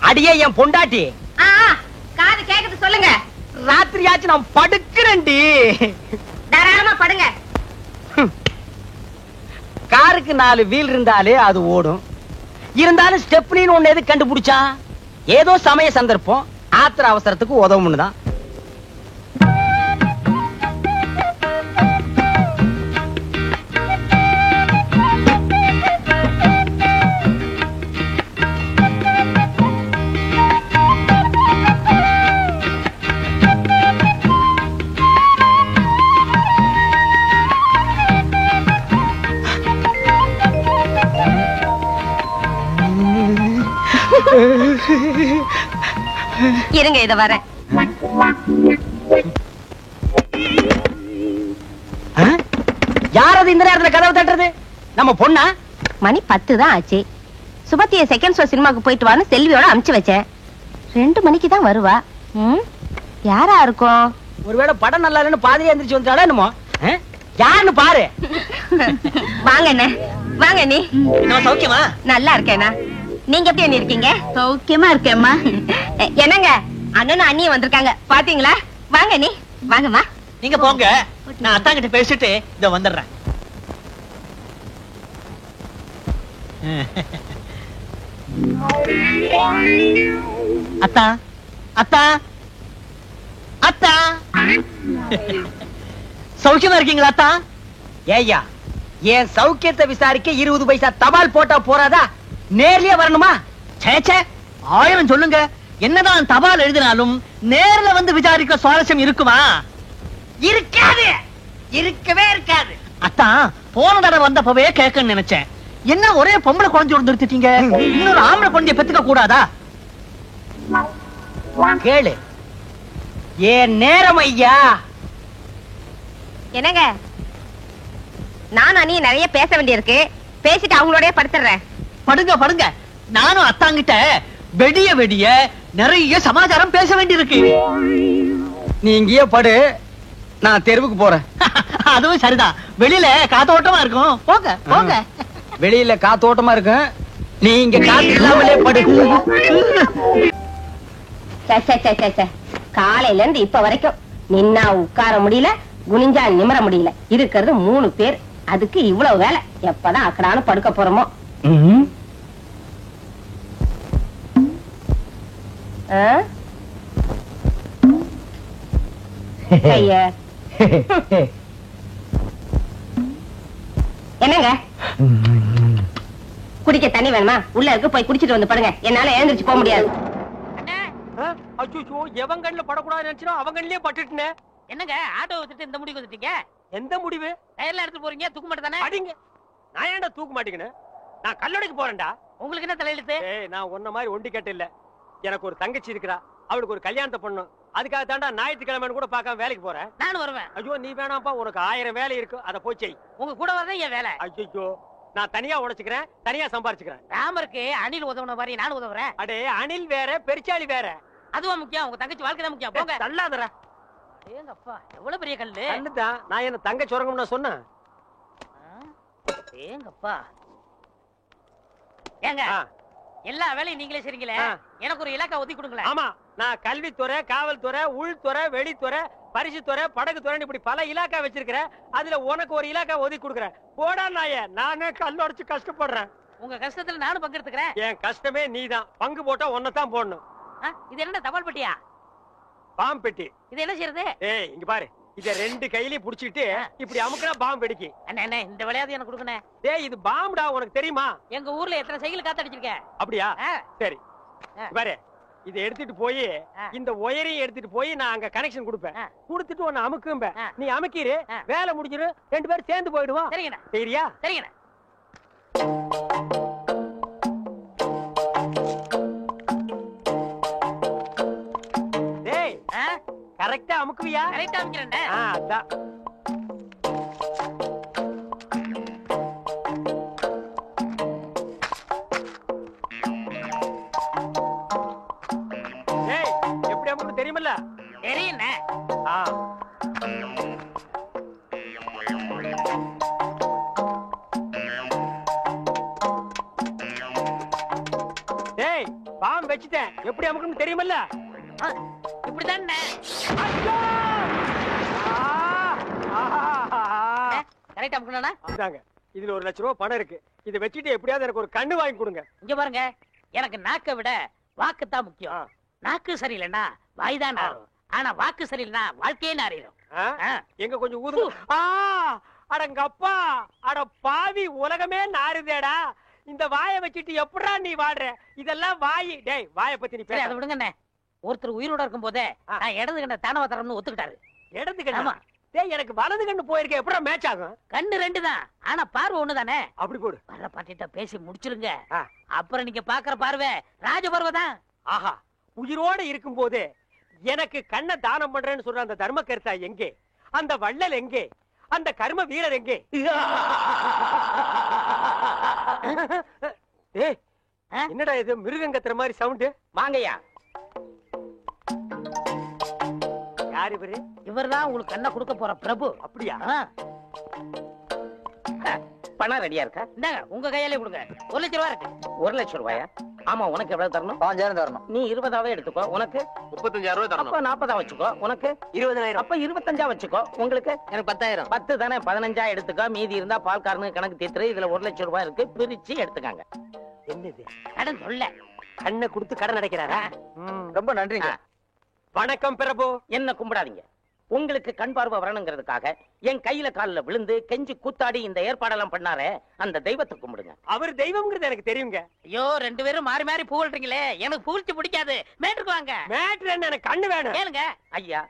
அடியே என் பொண்டாட்டி. காது கேக்குது சொல்லுங்க. ராத்திரியாச்சு நான் படுக்கிறேன்டி. தாராளமா படுங்க. காருக்கு 4 வீல் இருந்தாலே அது ஓடும். இருந்தாலும் ஸ்டெப்னின்னு ஒண்ணு எது கண்டுபிடிச்சா? ஏதோ சமய சந்தர்ப்பம் ஆத்திர அவசரத்துக்கு உதவும்னு தான். இருங்க இத வரேன். யார் அது இந்த நேரத்துல கதவு தட்டுறது? நம்ம பொண்ணா? மணி 10 தான் ஆச்சு. சுபத்திய செகண்ட் ஷோ சினிமாக்கு போயிட்டு வான்னு செல்வியோட அனுப்பிச்சு வச்சேன். 2 மணிக்கு தான் வருவா. யாரா இருக்கும்? ஒருவேளை படம் நல்லா இல்லைன்னு பாதிரியா எந்திரிச்சு வந்துட்டாளா என்னமோ? யாருன்னு பாரு. வாங்க அண்ணே, வாங்க நீ. நான் சௌக்கியமா? நல்லா இருக்கேனா? நீங்க எப்படி அண்ணி இருக்கீங்க? சௌக்கியமா இருக்கேம்மா. என்னங்க அண்ணனும் அண்ணியும் வந்திருக்காங்க பாத்தீங்களா? வாங்க நீ, வாங்கம்மா. நீங்க போங்க, நான் அத்தா கிட்ட பேசிட்டு இத வந்துடுறேன். அத்தா அத்தா அத்தா, சௌக்கியமா இருக்கீங்களா அத்தா? ஏய்யா, என் சௌக்கியத்தை விசாரிக்க 20 பைசா தபால் போட்டா போறாதா? நேர்லயே வரணுமா? சேச்சே, 1000 சொல்லுங்க. என்னதான் தபால் எழுதினாலும் நேர்ல வந்து விசாரிக்க சுவாரஸ்யம் இருக்குமா? இருக்காது, இருக்கவே இருக்காது. அத்தா, போன தடவை வந்தப்பவே கேட்கன்னு நினைச்சேன். என்ன ஒரே பொம்பளை குழந்தை நிறுத்திட்டீங்க? இன்னொரு ஆம்பளை குழந்தைய பெத்துக்க கூடாதா? கேளு, ஏன் நேரம் ஐயா. என்னங்க, நான் அண்ணி நிறைய பேச வேண்டியிருக்கு. பேசிட்டு அவங்களோடய படுத்துறேன். படுங்க படுங்க, நானும் அத்தாங்கிட்ட வெடிய வெடிய நிறைய சமாச்சாரம் பேச வேண்டியிருக்கு. நீ இங்கேயே படு, நான் தெருவுக்கு போறேன். அதுவும் சரிதான், வெளியில காத்தோட்டமா இருக்கும். போங்க போங்க. வெளியில காத்தோட்டமா இருக்கு, நீ இங்க காத்து இல்லாமலே படு. காலையில இருந்து இப்ப வரைக்கும் நின்னா உட்கார முடியல, குனிஞ்சா நிமிர முடியல. இருக்கிறது 3 பேர், அதுக்கு இவ்வளவு வேலை. எப்பதான் அக்கடான்னு படுக்க போறோமோ. என்னங்க, குடிக்க தண்ணி வேணுமா? உள்ள இருக்கு, போய் குடிச்சிட்டு வந்து படுங்க. என்னால எழுந்திருச்சு போக முடியாது. எவன் கண்ணுல படக்கூடாது நினைச்சா அவன் கண்ணிலே பட்டுட்டேன். என்னங்க ஆட்டோ வச்சுட்டு இந்த முடிவு வந்துட்டீங்க? எந்த முடிவு? டயர்ல எடுத்து போறீங்க, தூக்க மாட்டே தானே? அடிங்க. நான் ஏன்டா தூக்க மாட்டேங்கன்னு? நான் கல்லடைக்கு போறேன்டா. உங்களுக்கு என்ன தலையெழுத்து? ஏய், நான் உன்ன மாதிரி ஒண்டி கட்ட இல்ல. எனக்கு ஒரு தங்கச்சி இருக்கறா, அவளுக்கு ஒரு கல்யாணத்தை பண்ணணும். அதுக்காக தாண்டா ஞாயிற்றுக்கிழமை கூட பார்க்காம வேலைக்கு போறேன். நானும் வருவேன். ஐயோ நீ வேணாம்ப்பா, உனக்கு 1000 வேலை இருக்கு, அத போய் செய். உங்க கூட வரதான் என் வேலை. ஐயோ, நான் தனியா உழைச்சுக்கிறேன், தனியா சம்பாரிச்சுக்கிறேன். ராமருக்கு அணில் உதவுன மாதிரி நானும் உதவுறேன். அடே, அணில் வேற பெருச்சாளி வேற. அதுவா முக்கியம்? உங்க தங்கச்சி வாழ்க்கை தான் முக்கியம். போங்க. தள்ளாதடா. ஏங்க அப்பா, எவ்வளவு பெரிய கல்லு. கல்லுதான். நான் என்ன தங்க சுரங்கம் நான் சொன்னேன்? ஏங்கப்பா. ஏங்க, எல்லா வேலையும் நீங்களே செய்றீங்களே, எனக்கு ஒரு இலாக்கா ஒதுக்கி கொடுங்களேன். ஆமா, நான் கல்வித்துறை, காவல்துறை, உள்துறை, வெளித்துறை, பரிசுத்துறை, படகுத்துறை, இப்படி பல இலாக்கா வச்சிருக்கிறேன். அதுல உனக்கு ஒரு இலாக்கா ஒதுக்கி கொடுக்குறேன். போடா நாயே, நானே கல்லொடைச்சு கஷ்டப்படுறேன். உங்க கஷ்டத்துல நானும் பங்கெடுத்துக்கிறேன். என் கஷ்டமே நீதான். பங்கு போட்டா ஒன்னதான் போடணும். இது என்ன தபால் பெட்டியா? பாம்பு பெட்டி. இது என்ன செய்யறது? ஏய், இங்க பாரு, இத 2 கையிலயும் புடிச்சிட்டு இப்படி அமுக்குனா பாம்பு வெடிக்கும். அண்ணே, இந்த விளையாட்டு எனக்கு கொடுக்கணும். டேய், இது பாம்புடா, உனக்கு தெரியுமா? எங்க ஊர்ல எத்தனை சைக்கிள் காத்தடிச்சிருக்கேன். அப்படியா? சரி பாரு, இதை எடுத்துட்டு போய் இந்த ஒயரையும் எடுத்துட்டு போய் நான் அங்க கனெக்ஷன் கொடுப்பேன். கொடுத்துட்டு உன்னை அமுக்கும்ப, நீ அமுக்கிரு, வேலை முடிஞ்சிரு, 2 பேரும் சேர்ந்து போயிடுவோம். சரிங்கண்ணா. சரியா? சரிங்கண்ணா. டேய், கரெக்டா அமுக்குவியா? கரெக்டா அமுக்கிறேன்டா. அதான். டேய், எப்படி அமுக்கு தெரியுமில்ல? தெரியுண்ணே. டேய், பாம் வச்சுட்டேன். எப்படி அமுக்கணும்னு தெரியுமல்ல? இப்படிதானே கரெக்டா அமுக்கணும்னா? இந்தாங்க. இதுல 1 லட்சம் ரூபாய் பணம் இருக்கு. இதை வச்சுட்டு எப்படியாவது எனக்கு ஒரு கண்ணு வாங்கி கொடுங்க. இங்க பாருங்க, எனக்கு நாக்கை விட வாக்குத்தான் முக்கியம். நாக்கு சரியில்லைன்னா வாய்தான் நாரும். ஆனா வாக்கு சரியில்லைன்னா வாழ்க்கையே நாரிடும். எங்க கொஞ்சம் ஊது. அடங்கப்பா, அட பாவி, உலகமே நாறுதேடா. இந்த வாயை வச்சுட்டு எப்படா நீ வாடுற? இதெல்லாம் வாயி. டேய், வாயை பத்தி நீ பேச. அதை விடுங்கண்ணே. ஒருத்தர் உயிரோட இருக்கும் போதே நான் இடது கண்ண தானவ தரம்னு ஒத்துக்கிட்டாரு. இடது கண்ணா? டேய், எனக்கு வலது கண்ணு போயிருக்க, எப்படா மேட்ச் ஆகும்? கண்ணு 2 தான், ஆனா பார்வை 1 தானே. அப்படி போடு. வர்ற பாட்டிட்ட பேசி முடிச்சிருங்க. அப்புறம் நீங்க பாக்குற பார்வை ராஜ பார்வை தான். ஆஹா, உயிரோட இருக்கும் போது எனக்கு கண்ணை தானம் பண்றேன்னு சொல்ற அந்த தர்ம கர்த்தா எங்கே? அந்த வள்ளல் எங்கே? அந்த கர்ம வீரர் எங்கே? ஏய், என்னடா இது மிருகம் கத்துற மாதிரி சவுண்ட்? வாங்கய்யா. யார் இவரு? இவர்தான் உங்களுக்கு கண்ணை கொடுக்க போற பிரபு. அப்படியா? பணம் ரெடியா இருக்கா? இந்தாங்க, உங்க கையாலே கொடுங்க. 1 லட்சம் ரூபாய் இருக்கு. 1 லட்சம் ரூபாயா? ஆமா, உனக்கு எவ்வளவு தரணும்? 5000 தரணும். நீ 20ஆவே எடுத்துக்கோ. உனக்கு 35000 ரூபாய் தரணும். அப்ப 40 வச்சுக்கோ. உனக்கு 20000. அப்ப 25 வச்சுக்கோ. உங்களுக்கு எனக்கு 10000. 10 தானே, 15 எடுத்துக்கோ. மீதி இருந்தா பால்காரனுக்கு கணக்கு தீர்த்துரு. இதுல 1 லட்சம் ரூபாய் இருக்கு, பிரிச்சு எடுத்துக்காங்க. என்னது? கடன் சொல்ல கண்ணை கொடுத்து கடன் அடைக்கிறாரா? ரொம்ப நன்றிங்க. வணக்கம் பிரபு. என்ன கும்பிடாதீங்க. உங்களுக்கு கண் பார்வை வரணுங்கிறதுக்காக என் கையில காலில் விழுந்து கெஞ்சி கூத்தாடி இந்த ஏற்பாடெல்லாம் பண்ணாரே, அந்த தெய்வத்தை கும்பிடுங்க. அவர் தெய்வம்ங்கிறது எனக்கு தெரியுங்க. ஐயோ, 2 பேரும் மாறி மாறி புகழ்றீங்களே, எனக்கு புகழ்ச்சி பிடிக்காது. மேட்டுக்கு வாங்க. மேட்ரு என்ன? எனக்கு கண்ணு வேணும். கேளுங்க. ஐயா,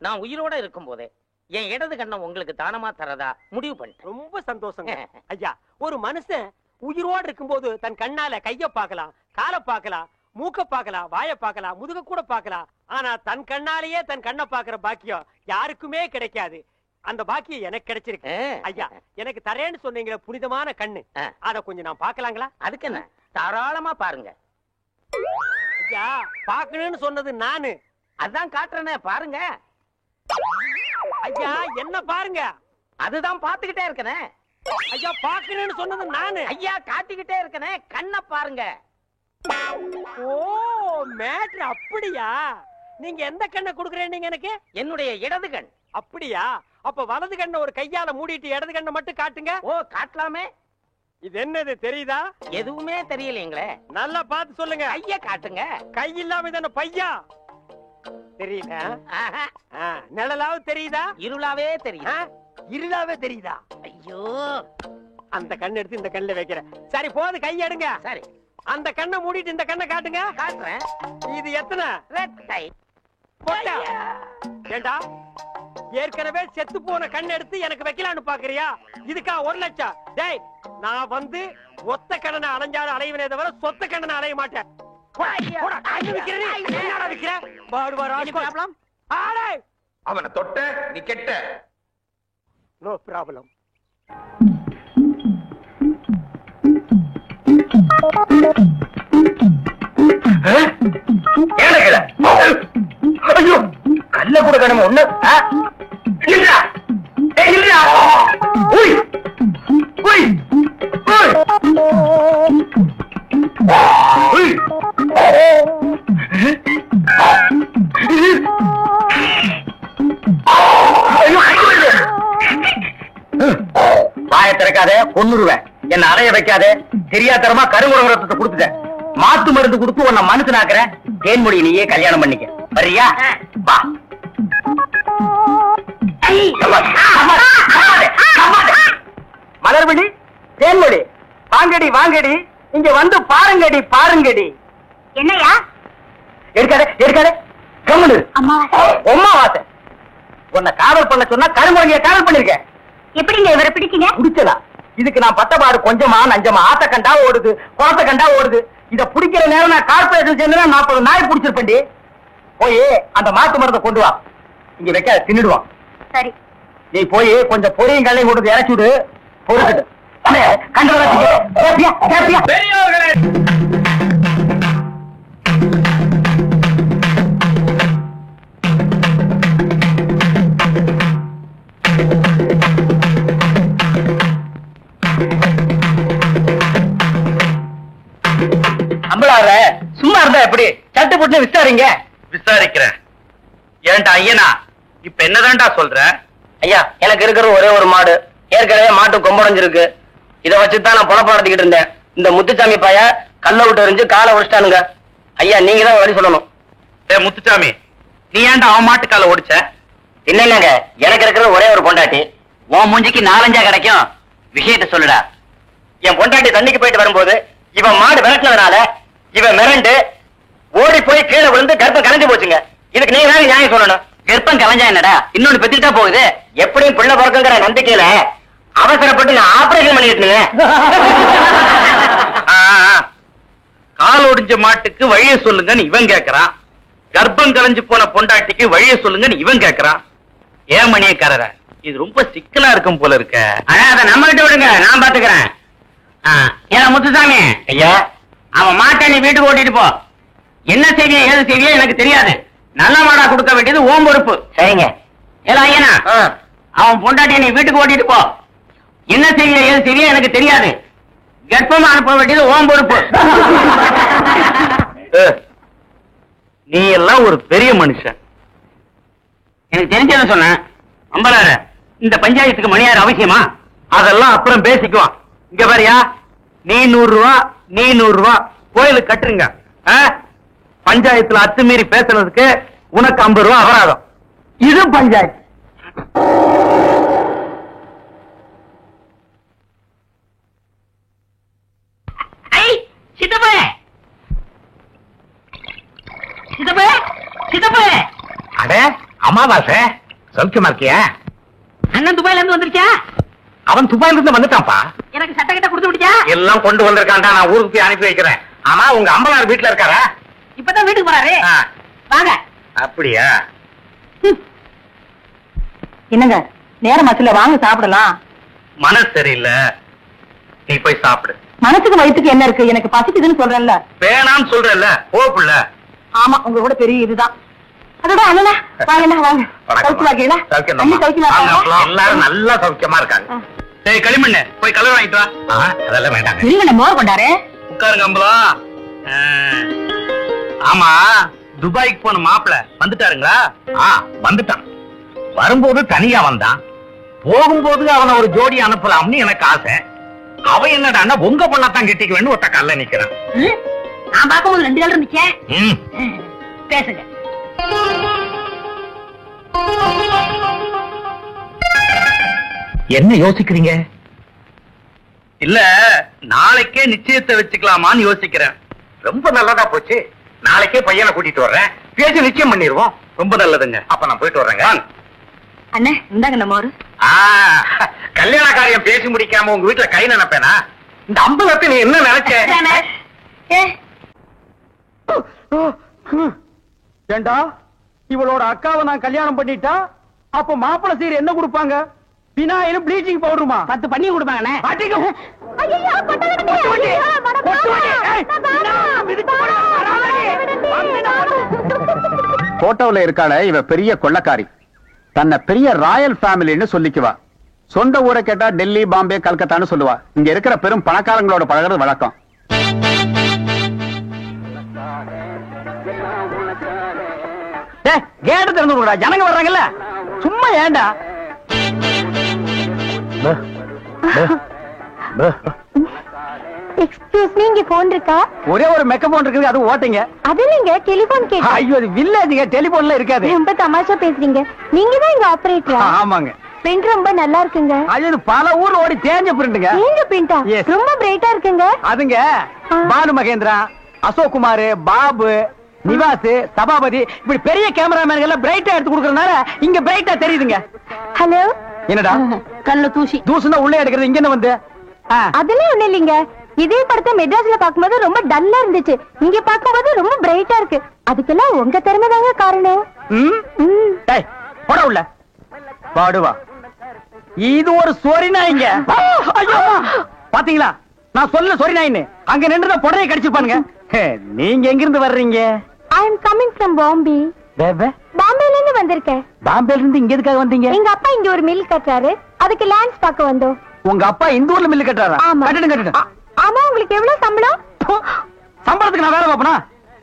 நான் உயிரோட இருக்கும் போதே என் இடது கண்ணை உங்களுக்கு தானமா தரதா முடிவு பண்ணிட்டேன். ரொம்ப சந்தோஷங்க. ஐயா, ஒரு மனுஷன் உயிரோடு இருக்கும்போது தன் கண்ணால கைய பார்க்கலாம், காலை பார்க்கலாம், மூக்க பார்க்கலாம், வாயை பார்க்கலாம், முதுக கூட பார்க்கலாம். ஆனா தன் கண்ணாலேயே தன் கண்ணை பார்க்கிற பாக்கியம் யாருக்குமே கிடைக்காது. அந்த பாக்கியம் எனக்கு கிடைச்சிருக்கு. ஐயா, எனக்கு தரேன்னு சொன்னீங்களே புனிதமான கண்ணு, அத கொஞ்சம் நான் பார்க்கலாங்களா? அதுக்கு என்ன, தாராளமா பாருங்க. ஐயா, பார்க்கணும்னு சொன்னது நானு. அதான் காட்டுறேனே, பாருங்க. ஐயா, என்ன பாருங்க? அதுதான் பாத்துக்கிட்டே இருக்கனே. ஐயா, பார்க்கணும்னு சொன்னது நானு. ஐயா, காட்டிக்கிட்டே இருக்கனே, கண்ணை பாருங்க. ஓ, மேட்ரு அப்படியா? நீங்க எந்த கண்ணை குடுக்குறேன் எனக்கு? என்னுடைய இடது கண். அப்படியா? அப்ப வலது கண்ணை ஒரு கையால மூடிட்டு இடது கண்ணை மட்டும் காட்டுங்க. ஓ, காட்டலாமே. இது என்னது தெரியுதா? எதுவுமே தெரியலீங்களே. நல்லா பார்த்து சொல்லுங்க. கைய காட்டுங்க. கை இல்லாம இதான பையா? தெரியல. நிழலாவது தெரியுதா? இருளாவே தெரியுது. இருளாவே தெரியுதா? ஐயோ, அந்த கண்ணை எடுத்து இந்த கண்ணுல வைக்கிறேன். சரி, போது, கை எடுங்க. சரி, அந்த கண்ணை மூடிட்டு இந்த கண்ணை காட்டுங்க. காட்டுறேன். இது எத்தனை? ரெட்டை. போட்டா? ஏண்டா, ஏற்கனவே செத்து போன கண்ணை எடுத்து எனக்கு வைக்கலான்னு பாக்குறியா? இதுக்கா 1 லட்சம்? டேய், நான் வந்து ஒத்த கண்ணனை அலைஞ்சாலும் அலைவனே தவிர சொத்த கண்ணனை அலைய மாட்டேன். அவனை தொட்ட நீ கெட்ட. No problem. ஐயோ, கல்ல கூட கடமை ஒண்ணு. வாயை திறக்காதே, கொன்னுருவேன். என்ன அறைய வைக்காதே. தெரியாதரமா கருங்குரத்தை கொடுத்துட்டேன். மாத்து மருந்து கொடுத்து உன்னை மனுஷனாக்குறேன். தேன்மொழி நீயே கல்யாணம் பண்ணிக்க. வரியா? வா. மலர்விழி, தேன்மொழி, வாங்கடி வாங்கடி, இங்க வந்து பாருங்கடி பாருங்கடி. என்னையா? எடுக்காதே எடுக்காதே, கம்முனு. அம்மாவாசை. உன்னை காதல் பண்ண சொன்னா கருங்குரங்கிய காதல் பண்ணிருக்கேன். எப்படிங்க இவரை பிடிச்சீங்க? பிடிச்சதா? இதுக்கு நான் பட்டபாடு கொஞ்சமா நஞ்சமா. ஆத்த கண்டா ஓடுது, குளத்தை கண்டா ஓடுது. இத பிடிக்கிற நேரம் நான் கார்பரேஷன் சேர்ந்து 40 நாய் பிடிச்சிருப்பேன்டி. போய் அந்த மாத்து மருந்தை கொண்டு வா. இங்க வைக்காத, தின்னுடுவான். சரி, நீ போய் கொஞ்சம் பொரியும் கல்லையும் கொடுத்து இறச்சி விடு. பொறுக்கிட்டு கண்டுபிடிச்சு அம்பளார சும்மா இருந்தா எப்படி சட்டு போட்டு விசாரிங்க. விசாரிக்கிறேன். ஏன்டா ஐயனா இப்ப என்னதான்டா சொல்ற? ஐயா எனக்கு இருக்கிற ஒரே ஒரு மாடு, ஏற்கனவே மாட்டு கொம்படைஞ்சிருக்கு. இதை வச்சுதான் நான் பொழப்ப நடத்திக்கிட்டு இருந்தேன். இந்த முத்துச்சாமி பைய கல்ல விட்டு எறிஞ்சு காலை உடைச்சிட்டானுங்க. ஐயா நீங்க தான் வழி சொல்லணும். முத்துச்சாமி, நீ ஏன்டா அவன் மாட்டுக்கால ஓடிச்ச? இல்லைங்க, எனக்கு இருக்கிற ஒரே ஒரு பொண்டாட்டி. உன் மூஞ்சிக்கு 4-5 கிடைக்கும். விஷயத்த சொல்லுடா. என் பொண்டாட்டி தண்ணிக்கு போயிட்டு வரும்போது இவன் மாடு விரட்டினதுனால இவன் மிரண்டு ஓடி போய் கீழே விழுந்து கர்ப்பம் கலைஞ்சு போச்சுங்க. இதுக்கு நீங்க தான் நியாயம் சொல்லணும். கர்ப்பம் கலைஞ்சா என்னடா, இன்னொன்னு பெத்துட்டா போகுது. எப்படியும் பிள்ளை பிறக்குங்கிற நம்பிக்கையில அவசரப்பட்டு நான் ஆபரேஷன் பண்ணிட்டு கால் ஒடிஞ்ச மாட்டுக்கு வழிய சொல்லுங்கன்னு இவன் கேக்குறான். கர்ப்பம் கலைஞ்சு போன பொண்டாட்டிக்கு வழிய சொல்லுங்கன்னு இவன் கேக்குறான். ஏன் மணியக்காரர, இது ரொம்ப சிக்கலா இருக்கும் போல இருக்க. அதை நம்ம கிட்ட விடுங்க, நான் பாத்துக்கிறேன். ஏன் முத்துசாமி ஐயா, அவன் மாட்டை நீ வீட்டுக்கு ஓட்டிட்டு போ. என்ன செய்வியோ ஏது செய்வியோ எனக்கு தெரியாது. நல்ல மாடா கொடுக்க வேண்டியது ஓம் பொறுப்பு. சரிங்க. ஏலா ஐயனா, அவன் பொண்டாட்டியை நீ வீட்டுக்கு ஓட்டிட்டு போ. என்ன செய்வியோ ஏது செய்வியோ எனக்கு தெரியாது. கர்ப்பமா அனுப்ப வேண்டியது ஓம் பொறுப்பு. நீ எல்லாம் ஒரு பெரிய மனுஷன். எனக்கு தெரிஞ்சத சொன்னேன். அம்பலார, இந்த பஞ்சாயத்துக்கு மணியார் அவசியமா? அதெல்லாம் அப்புறம் பேசிக்குவான். இங்க பாரியா, நீ 100 ரூபா, நீ 100 ரூபா கோயிலுக்கு கட்டுருங்க. பஞ்சாயத்துல அத்துமீறி பேசுனதுக்கு உனக்கு 50 ரூபா அபராதம். இது பஞ்சாயத்து. சித்தப்பே சித்தப்பே சித்தப்பே. அட அமாவாசை, சௌக்கியமா இருக்கியா? அண்ணன் துபாயில இருந்து வந்துருச்சா? அவன் துபாயில இருந்து வந்துட்டான்ப்பா. எனக்கு சட்டை கிட்ட கொடுத்து விடுச்சா? எல்லாம் கொண்டு வந்திருக்கான்டா, நான் ஊருக்கு போய் அனுப்பி வைக்கிறேன். ஆமா, உங்க அம்பலார் வீட்டுல இருக்காரா? இப்பதான் வீட்டுக்கு போறாரு. வாங்க. அப்படியா? என்னங்க நேரமாச்சுல, வாங்க சாப்பிடலாம். மனசு சரியில்லை, நீ போய் சாப்பிடு. மனசுக்கு வயிற்றுக்கு என்ன இருக்கு? எனக்கு பசிக்குதுன்னு சொல்றேன்ல. வேணான்னு சொல்றல, போப்புல. ஆமா, உங்க கூட பெரிய இதுதான். அதோட அண்ணா வாங்க வாங்க. சௌக்கியமா இருக்கீங்களா? அண்ணி சௌக்கியமா இருக்காங்களா? எல்லாரும் நல்லா சௌக்கியமா இருக்காங்க. டேய் களிமண்ணு, போய் கலர் வாங்கிட்டு வா. அதெல்லாம் வேண்டாங்க. இருங்க, மோர் கொண்டாரு. உட்காருங்க அம்பலா. ஆமா, துபாய்க்கு போன மாப்பிள வந்துட்டாருங்களா? வந்துட்டான். வரும்போது தனியா வந்தான், போகும்போது அவனை ஒரு ஜோடி அனுப்பலாம்னு எனக்கு ஆசை. அவன் என்னடா உங்க பொண்ணத்தான் கெட்டிக்க வேணும் ஒத்த கல்ல நிக்கிறான். நான் பார்க்கும்போது 2 கால் இருந்துச்சே. பேசுங்க. என்ன யோசிக்கிறீங்க? இல்ல, நாளைக்கே நிச்சயத்தை வச்சுக்கலாமான்னு யோசிக்கிறேன். ரொம்ப நல்லதா போச்சு. நாளைக்கே பையனை கூட்டிட்டு வர்றேன், பேசி நிச்சயம் பண்ணிடுவோம். ரொம்ப நல்லதுங்க. அப்ப நான் போயிட்டு வர்றேங்க. அண்ணே இந்தாங்க நம்ம ஒரு கல்யாண காரியம் பேசி முடிக்காம உங்க வீட்டுல கை நினைப்பேனா? இந்த அம்பலத்தை நீ என்ன நினைச்ச? ஏண்டா, இவளோட அக்காவை நான் கல்யாணம் பண்ணிட்டா அப்ப மாப்பிள சீர் என்ன கொடுப்பாங்க? பினாயிலும் ப்ளீச்சிங் பவுடருமா? 10 பண்ணி கொடுப்பாங்கண்ணே. போட்டோல இருக்காள இவ பெரிய கொள்ளக்காரி. தன்னை பெரிய ராயல் ஃபேமிலின்னு சொல்லிக்குவா. சொந்த ஊரை கேட்டா டெல்லி, பாம்பே, கல்கத்தான்னு சொல்லுவா. இங்க இருக்கிற பெரும் பணக்காரங்களோட பழகிறது வழக்கம். கேட்ட திறந்து விடுடா, ஜனங்க வர்றாங்கல்ல. சும்மா ஏண்டா? எக்ஸ்கியூஸ் மீ, இங்க போன் இருக்கா? ஒரே ஒரு மெக்க போன் இருக்குது, அது ஓட்டுங்க. அது இல்லைங்க, டெலிபோன் கேட்டேன். ஐயோ, அது வில்லேஜுங்க, டெலிபோன்ல இருக்காது. ரொம்ப தமாஷா பேசுறீங்க. நீங்க தான் இங்க ஆபரேட்டரா? ஆமாங்க. பிரிண்ட் ரொம்ப நல்லா இருக்குங்க. அது பல ஊர்ல ஓடி தேஞ்ச பிரிண்ட்ங்க. நீங்க பிரிண்டா? Yes. ரொம்ப பிரைட்டா இருக்குங்க. அதுங்க பானு மகேந்திரா, அசோக் குமார், பாபு, நிவாஸ், சபாபதி இப்படி பெரிய கேமராமேன்கள் எல்லாம் பிரைட்டா எடுத்து கொடுக்கறதுனால இங்க பிரைட்டா தெரியுதுங்க. ஹலோ. என்னடா கல்ல தூசி தூசுனா உள்ளே எடுக்கிறது, இங்க என்ன வந்து? அதெல்லாம் ஒண்ணு இல்லைங்க. இதே படத்தை மெட்ராஸ்ல பாக்கும்போது ரொம்ப டல்லா இருந்துச்சு, இங்க பாக்கும்போது ரொம்ப பிரைட்டா இருக்கு. அதுக்கெல்லாம் உங்க திறமை தாங்க காரணம். போட உள்ள பாடுவா. இது ஒரு சொரி நாய்ங்க. பாத்தீங்களா, நான் சொல்ல சொரி நாயின்னு. அங்க நின்று புடவை கடிச்சுப்பானுங்க. நீங்க எங்க இருந்து வர்றீங்க? ஐ அம் கமிங் ஃப்ரம் பாம்பே. பாம்பேல இருந்து வந்திருக்கேன். பாம்பேல இருந்து இங்க எதுக்காக வந்தீங்க? எங்க அப்பா இங்க ஒரு மில் கட்டுறாரு, அதுக்கு லேண்ட்ஸ் பார்க்க வந்தோம். உங்க அப்பா இந்த ஊர்ல மில் கட்டுறாரா? ஆமா. கட்டணும். ஆமா. உங்களுக்கு எவ்வளவு சம்பளம்? சம்பளத்துக்கு நான் வேலை பார்ப்பனா?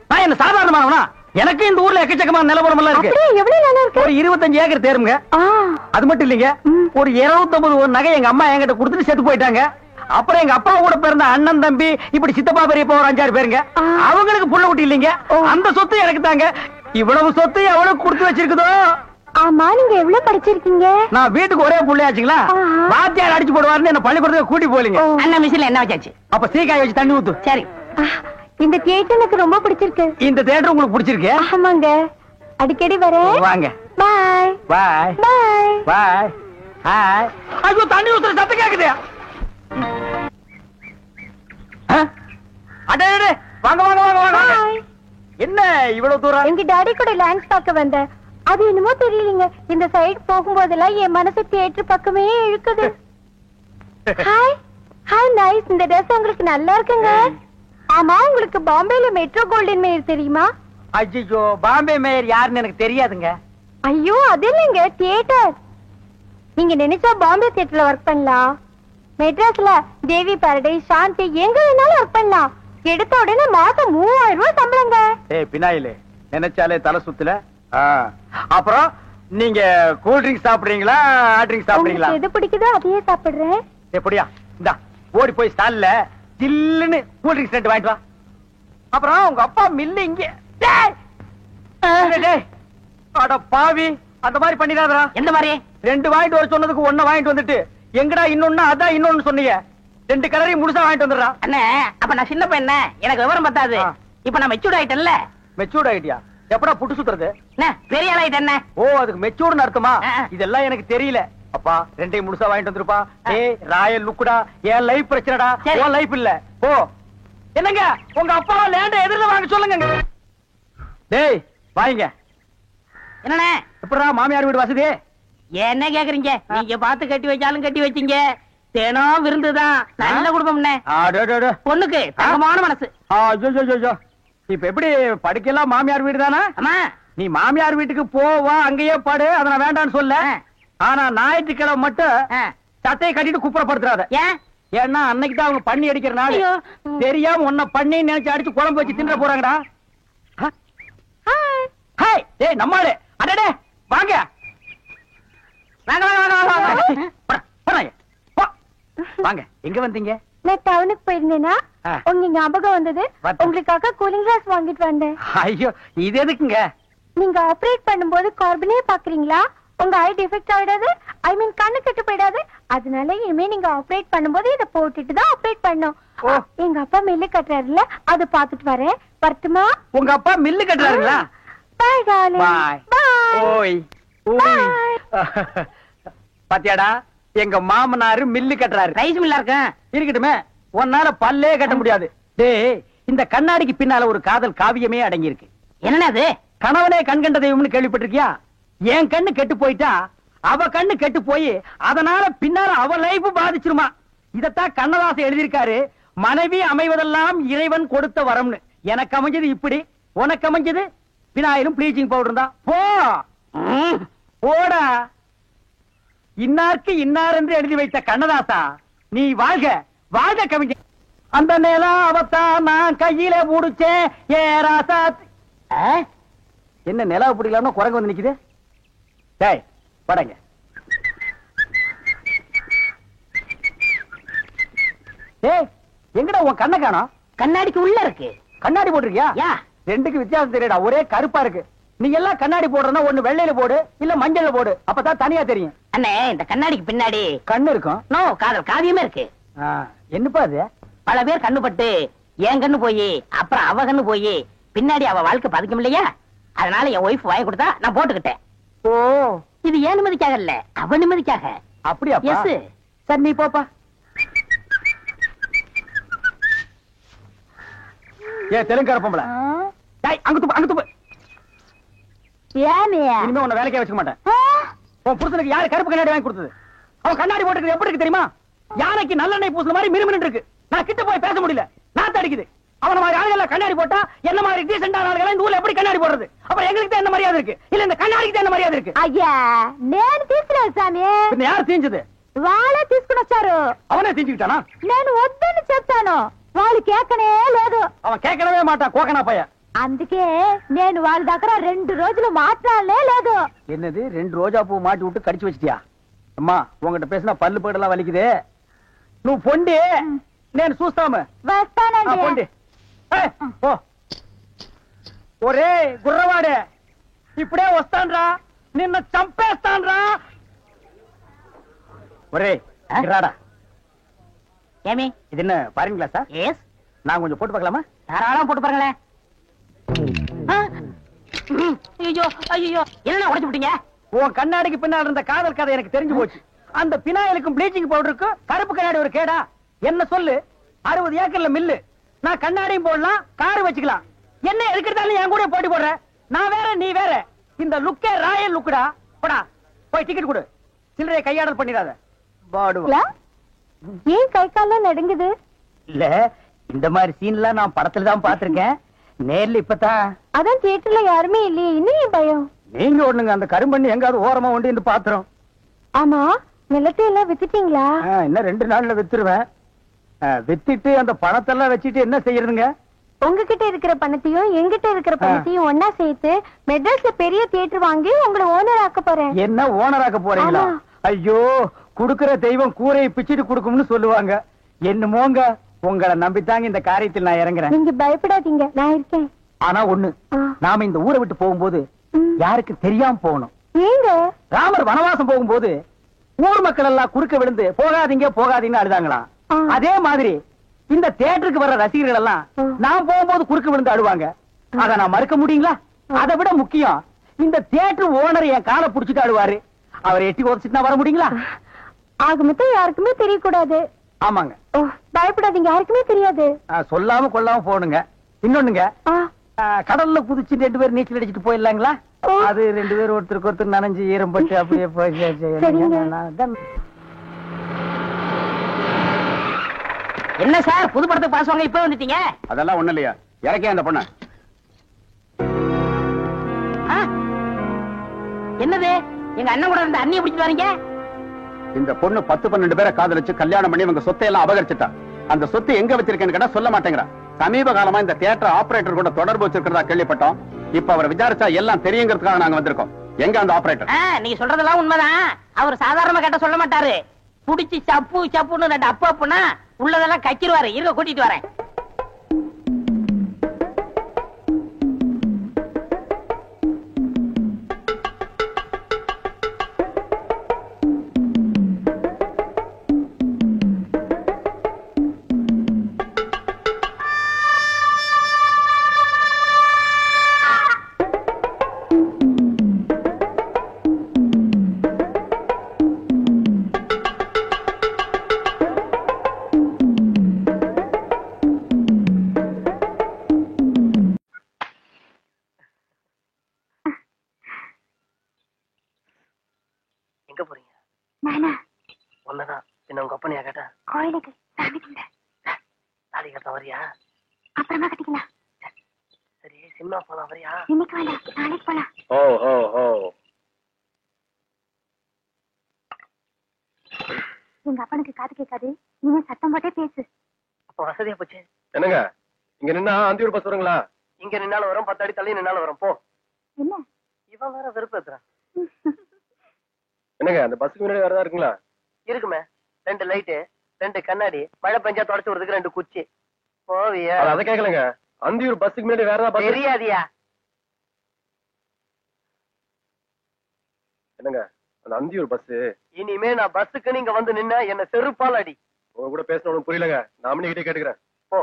நான் என்ன சாதாரணமானவனா? எனக்கு இந்த ஊர்ல எக்கச்சக்கமான நிலவரம் எல்லாம் இருக்கு. எவ்வளவு நல்லா இருக்கு. ஒரு 25 ஏக்கர் தேருங்க. அது மட்டும் இல்லைங்க, ஒரு 250 நகை எங்க அம்மா என்கிட்ட கொடுத்துட்டு செத்து போயிட்டாங்க. அப்புறம் எங்க அப்பா கூட பிறந்த அண்ணன் தம்பி இப்படி சித்தப்பா பெரியப்பா ஒரு 5-6 பேருங்க. அவங்களுக்கு புள்ள குட்டி இல்லைங்க. அந்த சொத்து எனக்கு தாங்க. இவ்வளவு சொத்து எவ்வளவு கொடுத்து வச்சிருக்குதோ. ஆமா, நீங்க எவ்வளவு படிச்சிருக்கீங்க? நான் வீட்டுக்கு ஒரே புள்ளையாச்சுங்களா, வாத்தியார் அடிச்சு போடுவாருன்னு என்ன பள்ளிக்கூடத்துக்கு கூட்டி போலீங்க. அண்ணா மிஷின்ல என்ன வச்சாச்சு? அப்ப சீக்காய் வச்சு தண்ணி ஊத்து. சரி. இந்த தியேட்டர் எனக்கு ரொம்ப பிடிச்சிருக்கு. இந்த தியேட்டர் உங்களுக்கு பிடிச்சிருக்கு? ஆமாங்க, அடிக்கடி வரேன். வாங்க. பாய் பாய் பாய் பாய். ஹாய். ஐயோ, தண்ணி ஊத்துற சத்தம் கேக்குது. அடே வாங்க வாங்க வாங்க வாங்க. என்ன இவ்வளவு தூரம்? எங்க டாடி கூட லான்ஸ் பார்க்க வந்தேன். அது என்னமோ தெரியலங்க, இந்த சைடு போகும்போதெல்லாம் என் மனசு தியேட்டர் பக்கமே இழுக்குது. Hi hi, nice. இந்த ட்ரெஸ் உங்களுக்கு நல்லா இருக்குங்க. ஆமா, உங்களுக்கு பாம்பேல மெட்ரோ கோல்டன் மேயர் தெரியுமா? ஐயோ, பாம்பே மேயர் யாருன்னு எனக்கு தெரியாதுங்க. ஐயோ, அது இல்லைங்க, தியேட்டர். நீங்க நினைச்சா பாம்பே தியேட்டர்ல ஒர்க் பண்ணலாம். மெட்ராஸ்ல தேவி பாரடைஸ், சாந்தி, எங்க வேணாலும் ஒர்க் பண்ணலாம். எடுத்த உடனே மாசம் 3000 ரூபாய் சம்பளங்க. ஏய் பினாயிலே, நினைச்சாலே தலை சுத்துல. அப்புறம் நீங்க கூல் ட்ரிங்க்ஸ் சாப்பிடுறீங்களா, ஹாட் ட்ரிங்க்ஸ் சாப்பிடுறீங்களா? உங்களுக்கு எது பிடிக்குதோ அதையே சாப்பிடுறேன். எப்படியா? இந்தா ஓடி போய் ஸ்டால்ல ஜில்லுன்னு கூல் ட்ரிங்க்ஸ் ரெண்டு வாங்கிட்டு வா. அப்புறம் உங்க அப்பா மில்லு இங்க. அட பாவி, அந்த மாதிரி பண்ணிடாதடா. எந்த மாதிரி? 2 வாங்கிட்டு வர சொன்னதுக்கு 1 வாங்கிட்டு வந்துட்டு எங்கடா இன்னொன்னு அதான் இன்னொன்னு சொன்னீங்க. 2 கலரையும் முழுசா வாங்கிட்டு வந்துடுறா. அண்ணே, அப்ப நான் சின்ன பையன், எனக்கு விவரம் பத்தாது. இப்ப நான் மெச்சூர்ட் ஆயிட்டேன்ல. மெச்சூர்ட் ஆயிட்டியா? எப்படா புட்டு சுத்துறது? பெரிய ஆள் ஆயிட்டேன். ஓ, அதுக்கு மெச்சூர்னு அர்த்தமா? இதெல்லாம் எனக்கு தெரியல. அப்பா 2 முழுசா வாங்கிட்டு வந்துருப்பா. ஏய் ராயல் லுக்குடா, என் லைஃப் பிரச்சனைடா, உன் லைஃப் இல்ல. ஓ என்னங்க, உங்க அப்பா லேண்ட எதிரில வாங்க சொல்லுங்க. டேய் வாங்க. என்னண்ணே? எப்படா மாமியார் வீடு வசதி? என்ன கேக்குறீங்க? நீங்க பார்த்து கட்டி வச்சாலும் கட்டி வச்சீங்க. தினம் விருந்துதான். நல்ல குடும்பம்னே. பொண்ணுக்கு தங்கமான மனசு. இப்ப எப்படி படுக்கலாம்? மாமியார் வீடு தானே? ஆமா. நீ மாமியார் வீட்டுக்கு போவா, அங்கேயே படு, அத நான் வேண்டான்னு சொல்ல. ஆனா ஞாயிற்றுக்கிழமை மட்டும் சட்டையை கட்டிட்டு குப்புறப்படுத்துறாத. ஏன்? ஏன்னா அன்னைக்கு தான் அவங்க பண்ணி அடிக்கிற நாள். தெரியாம உன்னை பண்ணி நினைச்சு அடிச்சு குழம்பு வச்சு தின்ற போறாங்கடா. ஹாய், டேய் நம்மாளே. அடடே வாங்க வாங்க வாங்க வாங்க. எங்க வந்தீங்க? நான் டவுனுக்கு போயிருந்தேனா, உங்க ஞாபகம் வந்தது. உங்களுக்காக கூலிங் கிளாஸ் வாங்கிட்டு வந்தேன். ஐயோ, இது எதுக்குங்க? நீங்க ஆபரேட் பண்ணும்போது கார்பனே பாக்குறீங்களா? உங்க ஐ டிஃபெக்ட் ஆயிடாது, ஐ மீன் கண்ணு கெட்டு போயிடாது. அதனால இனிமே நீங்க ஆபரேட் பண்ணும்போது இத போட்டுட்டு தான் ஆபரேட் பண்ணும். எங்க அப்பா மில்லு கட்டுறாருல, அது பாத்துட்டு வரேன். வரட்டுமா? உங்க அப்பா மில்லு கட்டுறாருங்களா? பாய் டார்லிங். பாய். ஓய் ஓய். பாத்தியாடா, எங்க மாமனாரு மில்லு கட்டுறாரு. ரைஸ் மில்லா இருக்க இருக்கட்டுமே, உன்னால பல்லே கட்ட முடியாது. டேய், இந்த கண்ணாடிக்கு பின்னால ஒரு காதல் காவியமே அடங்கி இருக்கு. என்னன்னா அது? கணவனே கண் கண்ட தெய்வம்னு கேள்விப்பட்டிருக்கியா? என் கண்ணு கெட்டு போயிட்டா அவ கண்ணு கெட்டு போய் அதனால பின்னால அவ லைஃப் பாதிச்சிருமா. இதத்தான் கண்ணதாசன் எழுதியிருக்காரு. மனைவி அமைவதெல்லாம் இறைவன் கொடுத்த வரம்னு. எனக்கு அமைஞ்சது இப்படி, உனக்கு அமைஞ்சது பினாயிலும் ப்ளீச்சிங் பவுடர் தான். போ போடா. இன்னாருக்கு இன்னார் என்று எழுதி வைத்த கண்ணதாசா, நீ வாழ்க வாழ்க கவிஞர். அந்த நேரம் அவத்தான் நான் கையில முடிச்சேன். ஏ ராசா. என்ன நிலவு பிடிக்கலாம்னு குரங்கு வந்து நிக்குது. டேய் படங்க. டேய் எங்கடா உன் கண்ணை காணோம்? கண்ணாடிக்கு உள்ள இருக்கு. கண்ணாடி போட்டிருக்கியா? யா, ரெண்டுக்கு வித்தியாசம் தெரியடா, ஒரே கருப்பா இருக்கு. நீ எல்லாம் கண்ணாடி போடுறனா ஒண்ணு வெள்ளையில போடு, இல்ல மஞ்சள்ல போடு, அப்பதான் தனியா தெரியும். அண்ணே, இந்த கண்ணாடிக்கு பின்னாடி கண்ணு இருக்கும். நோ, காதல் காவியமே இருக்கு. என்னப்பா அது? பல பேர் கண்ணு பட்டு என் கண்ணு போய் அப்புறம் அவ கண்ணு போய் பின்னாடி அவ வாழ்க்கை பாதிக்கும் இல்லையா? அதனால என் ஒய்ஃப் வாங்கி கொடுத்தா நான் போட்டுக்கிட்டேன். ஓ, இது ஏன் நிம்மதிக்காக இல்ல, அவ நிம்மதிக்காக. அப்படியா? எஸ். சரி நீ போப்பா. ஏ தெலுங்கார பொம்பளை, டேய் அங்க துப்பு, அங்க துப்பு. இனிமே உன்னை வேலைக்கே வச்சுக்க மாட்டேன். உன் புருஷனுக்கு யாரு கருப்பு கண்ணாடி வாங்கி கொடுத்தது? அவன் கண்ணாடி போட்டுக்கிறது எப்படி இருக்கு தெரியுமா? யானைக்கு நல்லெண்ணெய் பூசுற மாதிரி மினுமினு இருக்கு. நான் கிட்ட போய் பேச முடியல, நாத்து அடிக்குது. அவன மாதிரி ஆளுகள் கண்ணாடி போட்டா என்ன மாதிரி டீசென்டான ஆளுகள் இந்த ஊர்ல எப்படி கண்ணாடி போடுறது? அப்புறம் எங்களுக்கு தான் என்ன மரியாதை இருக்கு, இல்ல இந்த கண்ணாடிக்கு தான் என்ன மரியாதை இருக்கு? ஐயா, నేను తీసుకున్నాను సామి. பின்ன யார் தீஞ்சது? వాళ్ళే తీసుకుని వచ్చారు. அவனே தீஞ்சுக்கிட்டானா? నేను వద్దని చెప్తాను. వాళ్ళు కేకనే లేదు. அவன் கேட்கவே மாட்டான் கோகனா பையன். అందుకే నేను వాళ్ళ దగ్గర 2 రోజులు మాట్లాడలే లేదు. என்னது 2 ரோஜா பூ மாட்டி விட்டு கடிச்சு வச்சிட்டியா? அம்மா உங்ககிட்ட பேசினா பல்லு படலாம் வலிக்குது. నువ్వు పొండి నేను చూస్తాము. వస్తానండి. పొండి. ఓ ఒరే గుర్రవాడే ఇప్పుడే వస్తాన్రా, నిన్న చంపేస్తాన్రా. ఒరే రాడా. ஏமி இது என்ன பாருங்க கிளாஸா? எஸ். நான் கொஞ்சம் போட்டு பார்க்கலாமா? தாராளமா போட்டு பாருங்களேன். ஐயோ ஐயோ என்ன உடைச்சு விட்டீங்க? உன் கண்ணாடிக்கு பின்னால் இருந்த காதல் கதை எனக்கு தெரிஞ்சு போச்சு. அந்த பினாயிலுக்கும் ப்ளீச்சிங் பவுடருக்கும் கருப்பு கண்ணாடி ஒரு கேடா? என்ன சொல்லு, 60 ஏக்கர்ல மில்லு, நான் கண்ணாடியும் போடலாம் காரு வச்சுக்கலாம். என்ன இருக்கிறதாலும் என் கூட போட்டி போடுற? நான் வேற நீ வேற. இந்த லுக்கே ராயல் லுக்குடா. போடா போய் டிக்கெட் கொடு. சில்லறையை கையாடல் பண்ணிடாத. பாடுவா. ஏன் கை கால்லாம் நடுங்குது? இல்ல இந்த மாதிரி சீன்லாம் நான் படத்துல தான் பாத்திருக்கேன், நேர்ல இப்பதான். அதான் தியேட்டர்ல யாருமே இல்லையே, இன்னும் ஏன் பயம்? நீங்க ஒண்ணுங்க அந்த கரும்பண்ணி எங்காவது ஓரமா ஒண்டி இந்த பாத்திரம். ஆமா, நிலத்தை எல்லாம் வித்துட்டீங்களா? இன்னும் 2 நாள்ல வித்துருவேன். வித்துட்டு அந்த பணத்தெல்லாம் வச்சுட்டு என்ன செய்யறதுங்க? உங்ககிட்ட இருக்கிற பணத்தையும் எங்கிட்ட இருக்கிற பணத்தையும் ஒன்னா சேர்த்து மெட்ராஸ்ல பெரிய தியேட்டர் வாங்கி உங்களை ஓனர் ஆக்க போறேன். என்ன ஓனர் ஆக்க போறீங்களா? ஐயோ, குடுக்கிற தெய்வம் கூரையை பிச்சுட்டு குடுக்கும்னு சொல்லுவாங்க. என்னமோங்க, உங்களை நம்பித்தாங்க இந்த காரியத்தில் நான் இறங்குறேன். நீங்க பயப்படாதீங்க, நான் இருக்கேன். ஆனா ஒண்ணு, நாம இந்த ஊரை விட்டு போகும்போது யாருக்கு தெரியாம போகணும். ஏங்க? ராமர் வனவாசம் போகும்போது ஊர் மக்கள் எல்லாம் குறுக்க விழுந்து போகாதீங்க போகாதீங்கன்னு அழுதாங்களாம். அதே மாதிரி இந்த தியேட்டருக்கு வர்ற ரசிகர்கள் எல்லாம் நான் போகும்போது குறுக்க விழுந்து அழுவாங்க. அத நான் மறுக்க முடியுங்களா? அதை விட முக்கியம், இந்த தியேட்டர் ஓனர் என் காலை புடிச்சிட்டு அழுவாரு. அவரை எட்டி உதச்சிட்டு வர முடியுங்களா? ஆக மொத்தம் யாருக்குமே தெரியக்கூடாது. ஆமாங்க. பயப்படாதீங்க, யாருக்குமே தெரியாது. சொல்லாம கொள்ளாம போகணுங்க. இன்னொன்னுங்க, கடல்ல குதிச்சு 2 பேர் நீச்சல் அடிச்சுட்டு போயிடலாங்களா? அது 2 பேர் ஒருத்தருக்கு ஒருத்தர் நனைஞ்சு ஈரம்பட்டு அப்படியே போய். என்ன சார் புது படத்துக்கு பாஸ் வாங்க இப்ப வந்துட்டீங்க? அதெல்லாம் ஒண்ணு இல்லையா, இறக்கே அந்த பொண்ணு. என்னது எங்க அண்ணன் கூட இருந்த அண்ணியை பிடிச்சிட்டு வரீங்க? இந்த பொண்ணு 10-12 பேரை காதலிச்சு கல்யாணம் பண்ணி இவங்க சொத்தை எல்லாம் அபகரிச்சுட்டா. அந்த சொத்து எங்க வச்சிருக்கேன்னு கேட்டா சொல்ல மாட்டேங்கிறா. சமீப காலமா இந்த தியேட்டர் ஆபரேட்டர் கூட தொடர்பு வச்சிருக்கிறதா கேள்விப்பட்டோம். இப்ப அவரை விசாரிச்சா எல்லாம் தெரியுங்கிறதுக்காக நாங்க வந்திருக்கோம். எங்க அந்த ஆபரேட்டர்? நீங்க சொல்றதெல்லாம் உண்மைதான். அவர் சாதாரணமா கேட்ட சொல்ல மாட்டாரு. புடிச்சு சப்பு சப்புன்னு 2 அப்பு அப்புனா உள்ளதெல்லாம் கக்கிடுவாரு. இருக்க கூட்டிட்டு வரேன். எங்க போறீங்க? நானா? ஒன்னதான் என்ன உங்க அப்பனையா கேட்டா? கோயிலுக்கு சாமி கும்பிட. தாலி கட்ட வரியா? அப்புறமா கட்டிக்கலாம். சரி, சினிமா போலாம் வரியா? இன்னைக்கு வேண்டாம், நாளைக்கு போலாம். ஓ ஓ ஓ. எங்க அப்பனுக்கு காது கேட்காது, நீங்க சத்தம் போட்டே பேசு. அப்ப வசதியா போச்சு. என்னங்க இங்க நின்னா அந்தியூர் பஸ் வருங்களா? இங்க நின்னாலும் வரும், 10 அடி தள்ளி நின்னாலும் வரும். போ. என்ன இவன் வேற வெறுப்பேத்துறான். என்னங்க அந்த பஸ்ஸுக்கு முன்னாடி வரதா இருக்குங்களா? இருக்குமே, 2 லைட்டு, 2 கண்ணாடி, மழை பெஞ்சா தொடச்சு விடுறதுக்கு 2 குச்சி. போவியா? அதை கேட்கலங்க. அந்தியூர் பஸ்ஸுக்கு முன்னாடி வேற ஏதாவது பஸ் தெரியாதியா? என்னங்க அந்த அந்தியூர் பஸ்? இனிமே நான் பஸ்ஸுக்கு நீங்க வந்து நின்னா என்ன செருப்பால் அடி. உங்க கூட பேசணும் புரியலங்க. நாமனி கிட்டே கேட்டுக்கிறேன். போ.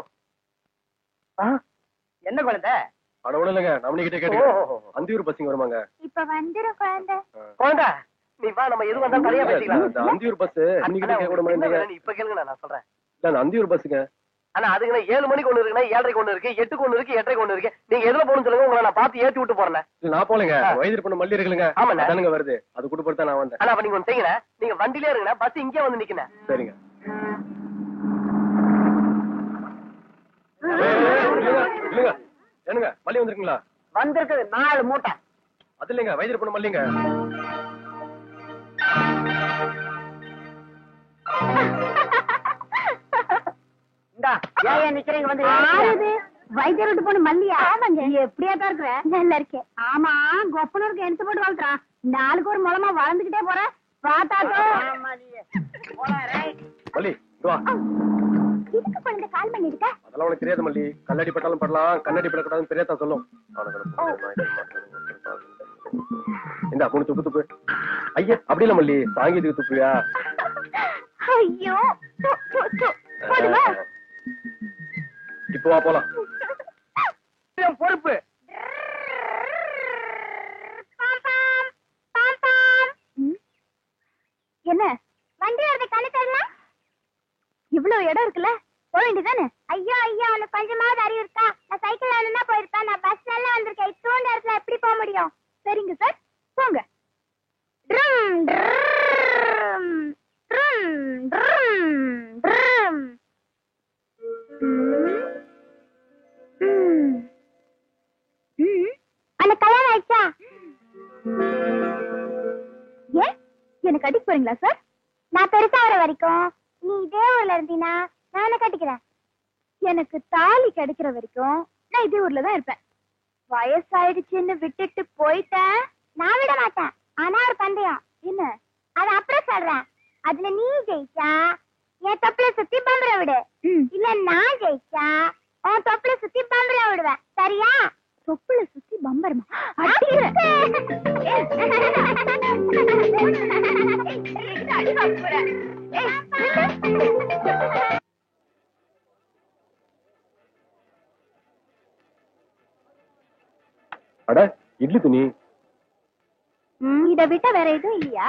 என்ன குழந்தை? அட ஒண்ணு இல்லைங்க, நாமனி கிட்டே கேட்டுக்கிறேன். அந்தியூர் பஸ்ஸிங்க வருமாங்க? இப்ப வந்துடும் குழந்தை. குழந்தை நீ வா, நம்ம எது வந்தாலும் தனியா பேசிக்கலாம். அந்த அந்தியூர் பஸ் இன்னைக்கு கேட்க கூட மாட்டீங்க. இப்ப கேளுங்க, நான் சொல்றேன். அந்த அந்தியூர் பஸ்ஸுங்க. ஆனா அதுக்கு 7 மணிக்கு ஒண்ணு இருக்குன்னா 7:30 ஒண்ணு இருக்கு, 8க்கு ஒண்ணு இருக்கு, 8:30 ஒண்ணு இருக்கு. நீங்க எதுல போகணும்னு சொல்லுங்க, உங்களை நான் பார்த்து ஏத்தி விட்டு போறேன். நான் போலங்க, வயது பண்ண மல்லி இருக்குங்க. ஆமாண்ணே. அதானுங்க வருது, அது கூட பொறுத்தா நான் வந்தேன். ஆனா அப்ப நீங்க ஒண்ணு செய்யுங்க, நீங்க வண்டிலே இருங்க, பஸ் இங்கே வந்து நிக்கணும். சரிங்க. என்னங்க மல்லி வந்திருக்கீங்களா? வந்திருக்குது 4 மூட்டை. அது இல்லைங்க, வயது பண்ண மல்லிங்க. ஏன் நிக்கிறீங்க வந்து ஆறுது வைத்தியர் விட்டு போன மல்லியா? ஆமாங்க. எப்படியா தான் இருக்கிற? நல்லா இருக்கேன். ஆமா, கொப்பனூருக்கு எடுத்து போட்டு வளர்த்துறான். நாளுக்கு ஒரு மூலமா வளர்ந்துகிட்டே போற பாத்தாக்கோ. மல்லி இங்க வா. இதுக்கு குழந்தை கால் பண்ணி இருக்க? அதெல்லாம் உனக்கு தெரியாது மல்லி. கல்லடி பட்டாலும் படலாம், கண்ணடி படக்கூடாதுன்னு பெரியதா சொல்லும். இந்த மூணு துப்பு துப்பு. ஐயா அப்படி இல்ல மல்லி, சாங்கீதுக்கு துப்புயா? ஐயோ போதுமா? இப்போ வா போலாம். பொறுப்பு என்ன வண்டி வரது கண்ணு தரலாம்? இவ்வளவு இடம் இருக்குல்ல, போக வேண்டியதானே? ஐயோ ஐயா, உனக்கு கொஞ்சமாவது அறிவு இருக்கா? நான் சைக்கிள் வேணும்னா போயிருப்பேன், நான் பஸ்ல எல்லாம் வந்திருக்கேன். இத்தோண்ட இடத்துல எப்படி போக முடியும்? சரிங்க சார், போங்க. Drum drum drum drum drum. அந்த கல்யாணம் ஆயிடுச்சா? ஏன் எனக்கு கட்டிக்க போறீங்களா சார்? நான் பெருசா வர வரைக்கும் நீ இதே ஊர்ல இருந்தீனா நான் கட்டிக்கிறேன். எனக்கு தாலி கிடைக்கிற வரைக்கும் நான் இதே ஊர்ல தான் இருப்பேன். வயசாயிடுச்சுன்னு விட்டுட்டு போயிட்டேன் நான் விட மாட்டேன். ஆனா ஒரு பந்தயம். என்ன? அது அப்புறம் சொல்றேன். அதுல நீ ஜெயிச்சா என் தொப்புல சுத்தி பம்பர விடு. இல்ல நான் ஜெயிச்சா உன் தொப்புல சுத்தி பம்பர விடுவேன். சரியா? தொப்புல சுத்தி பம்பரமா? அட இட்லி துணி. இத விட்டா வேற எதுவும் இல்லையா?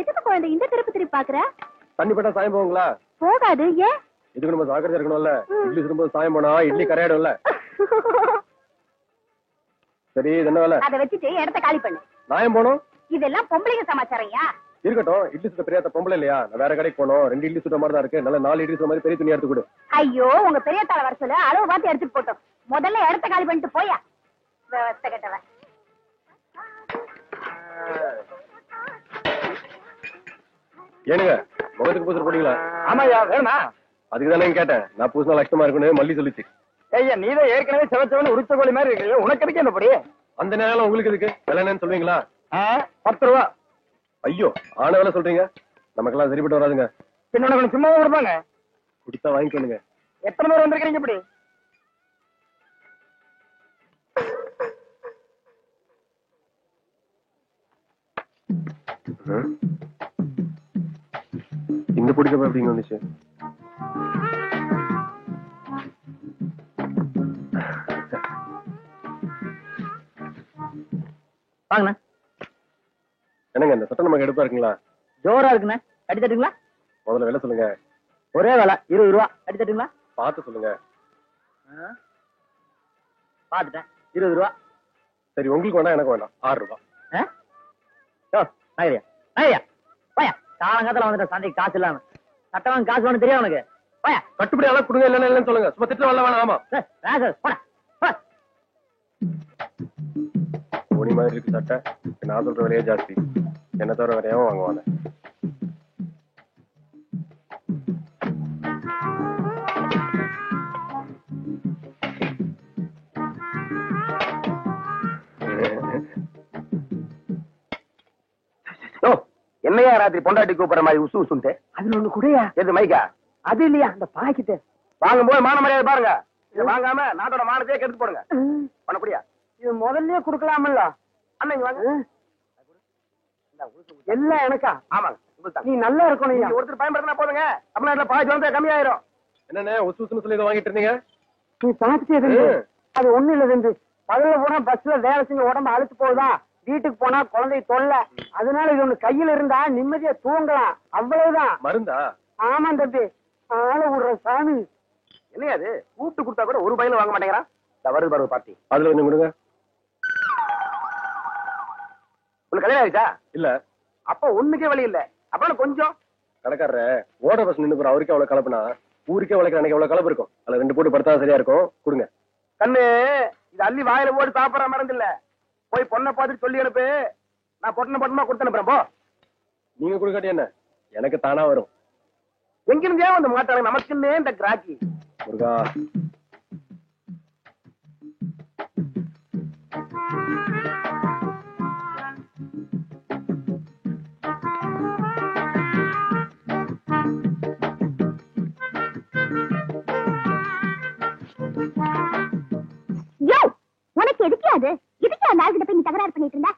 எதுக்கு குழந்தை இந்த திருப்பி திருப்பி பாக்குற? தண்ணி பட்டா சாயம் போகுங்களா? போகாது. ஏன்? இதுக்கு நம்ம ஜாக்கிரதையா இருக்கணும்ல. இட்லி திரும்ப சாயம் போனா இட்லி கரையாடும்ல. சரி இது என்ன வேலை? அத வச்சுட்டு இடத்த காலி பண்ணு. நாயம் போனோம். இதெல்லாம் பொம்பளைங்க சமாச்சாரையா? இருக்கட்டும். இட்லி சுட்ட பெரியாத்த பொம்பளை இல்லையா? நான் வேற கடைக்கு போனோம். 2 இட்லி சுட்ட மாதிரி தான் இருக்கு. நல்ல 4 இட்லி சுட்ட மாதிரி பெரிய துணி எடுத்து கொடு. ஐயோ, உங்க பெரிய தாள வர சொல்லு. அளவு பார்த்து எடுத்துட்டு போட்டோம். முதல்ல இடத்த காலி பண்ணிட்டு போயா. விவசாய கட்டவன். ஏனுங்க முகத்துக்கு பூசல் போட்டீங்களா? ஆமாயா வேணா. அதுக்கு தானே கேட்டேன். நான் பூசினா லட்சமா இருக்குன்னு மல்லி சொல்லிச்சு. ஐயா நீதான் ஏற்கனவே செவச்சவன உரிச்ச கோழி மாதிரி இருக்கு. உனக்கு எதுக்கு என்ன படி? அந்த நேரம் உங்களுக்கு எதுக்கு? விலை என்னன்னு சொல்லுவீங்களா? 10 ரூபா. ஐயோ ஆன வேலை சொல்றீங்க. நமக்கெல்லாம் சரிப்பட்டு வராதுங்க. பின்ன உனக்கு சும்மா கொடுப்பாங்க. குடித்தா வாங்கிக்கணுங்க. எத்தனை பேர் வந்திருக்கீங்க இப்படி? இந்த பிடிச்சப்ப எப்படிங்க வந்துச்சு? வாங்கண்ணா. என்னங்க இந்த சட்டம் நமக்கு எடுப்பா இருக்குங்களா? ஜோரா இருக்குண்ணா. கட்டி தட்டுங்களா? முதல்ல விலை சொல்லுங்க. ஒரே வேலை 20 ரூபா. கட்டி தட்டுங்களா? பார்த்து சொல்லுங்க. பாத்துட்டேன். 20 ரூபா. சரி உங்களுக்கு வேண்டாம் எனக்கு வேண்டாம். 6 ரூபா. நாகரியா நாகரியா வாயா. காலங்காலத்துல வந்துட்ட சந்தைக்கு காசு இல்லாம. சட்டம் காசு வேணும் தெரியும் உனக்கு. வாயா. கட்டுப்படி அளவு கொடுங்க. இல்லைன்னு இல்லைன்னு சொல்லுங்க. சும்மா திட்டம் வரல வேணாம். ஆமா துணி மாதிரி இருக்கு சட்டை. நான் சொல்ற விலையே ஜாஸ்தி. என்ன தவிர வரையாவும் வாங்குவாங்க. என்னையா ராத்திரி பொண்டாட்டி கூப்பிடுற மாதிரி உசு உசுன்ட்டு? அதுல ஒண்ணு கூடயா? எது மைக்கா? அது இல்லையா அந்த பாக்கிட்டு வாங்கும் போது மான மரியாதை பாருங்க. இதை வாங்காம நாட்டோட மானத்தையே கெடுத்து போடுங்க. பண்ணப்படியா? இது முதல்லயே குடுக்கலாமல்ல. அண்ணன் வாங்க. எல்லாம் எனக்கா? ஆமாங்க. நீ நல்லா இருக்கணும். ஒருத்தர் பயன்படுத்தினா போதுங்க. தமிழ்நாட்டுல பாதி வந்து கம்மியாயிரும். என்னண்ணே உசு உசுன்னு சொல்லி இதை வாங்கிட்டு இருந்தீங்க? நீ பார்த்துட்டு அது ஒண்ணு இல்ல இருந்து பகல்ல போனா பஸ்ல வேலை செஞ்சு உடம்பு அழுத்து போகுதா, வீட்டுக்கு போனா குழந்தை தொல்லை. அதனால இது ஒண்ணு கையில இருந்தா நிம்மதியா தூங்கலாம். அவ்வளவுதான். மருந்தா? ஆமா தம்பி. ஆள விடுற சாமி. என்னையா அது? கூப்பிட்டு கொடுத்தா கூட ஒரு பையில வாங்க மாட்டேங்கிறான். வருது பாருங்க பார்ட்டி. அதுல கொஞ்சம் கொடுங்க. உனக்கு கல்யாணம் ஆயிடுச்சா? இல்ல. அப்ப ஒண்ணுக்கே வழி இல்ல. அப்புறம் கொஞ்சம் கடைக்காரர ஓட பஸ் நின்று போற அவருக்கே அவ்வளவு கலப்புனா ஊருக்கே உழைக்கிற அன்னைக்கு எவ்வளவு கலப்பு இருக்கும். அதுல 2 போட்டு படுத்தா சரியா இருக்கும். கொடுங்க. கண்ணு இது அள்ளி வாயில போட்டு சாப்பிடற மருந்து இல்ல. போய் பொண்ணை பார்த்துட்டு சொல்லி அனுப்பு. நான் பொண்ணை பட்டமா கொடுத்து அனுப்புறேன். போ. நீங்க கொடுக்காட்டி என்ன எனக்கு தானா வரும். எங்கிருந்தே வந்து மாட்டாங்க நமக்குன்னே இந்த கிராக்கி. முருகா யோ, உனக்கு எதுக்கு அது? இதுக்கு அந்த ஆள்கிட்ட போய் நீ தகராறு பண்ணிட்டு இருந்தா?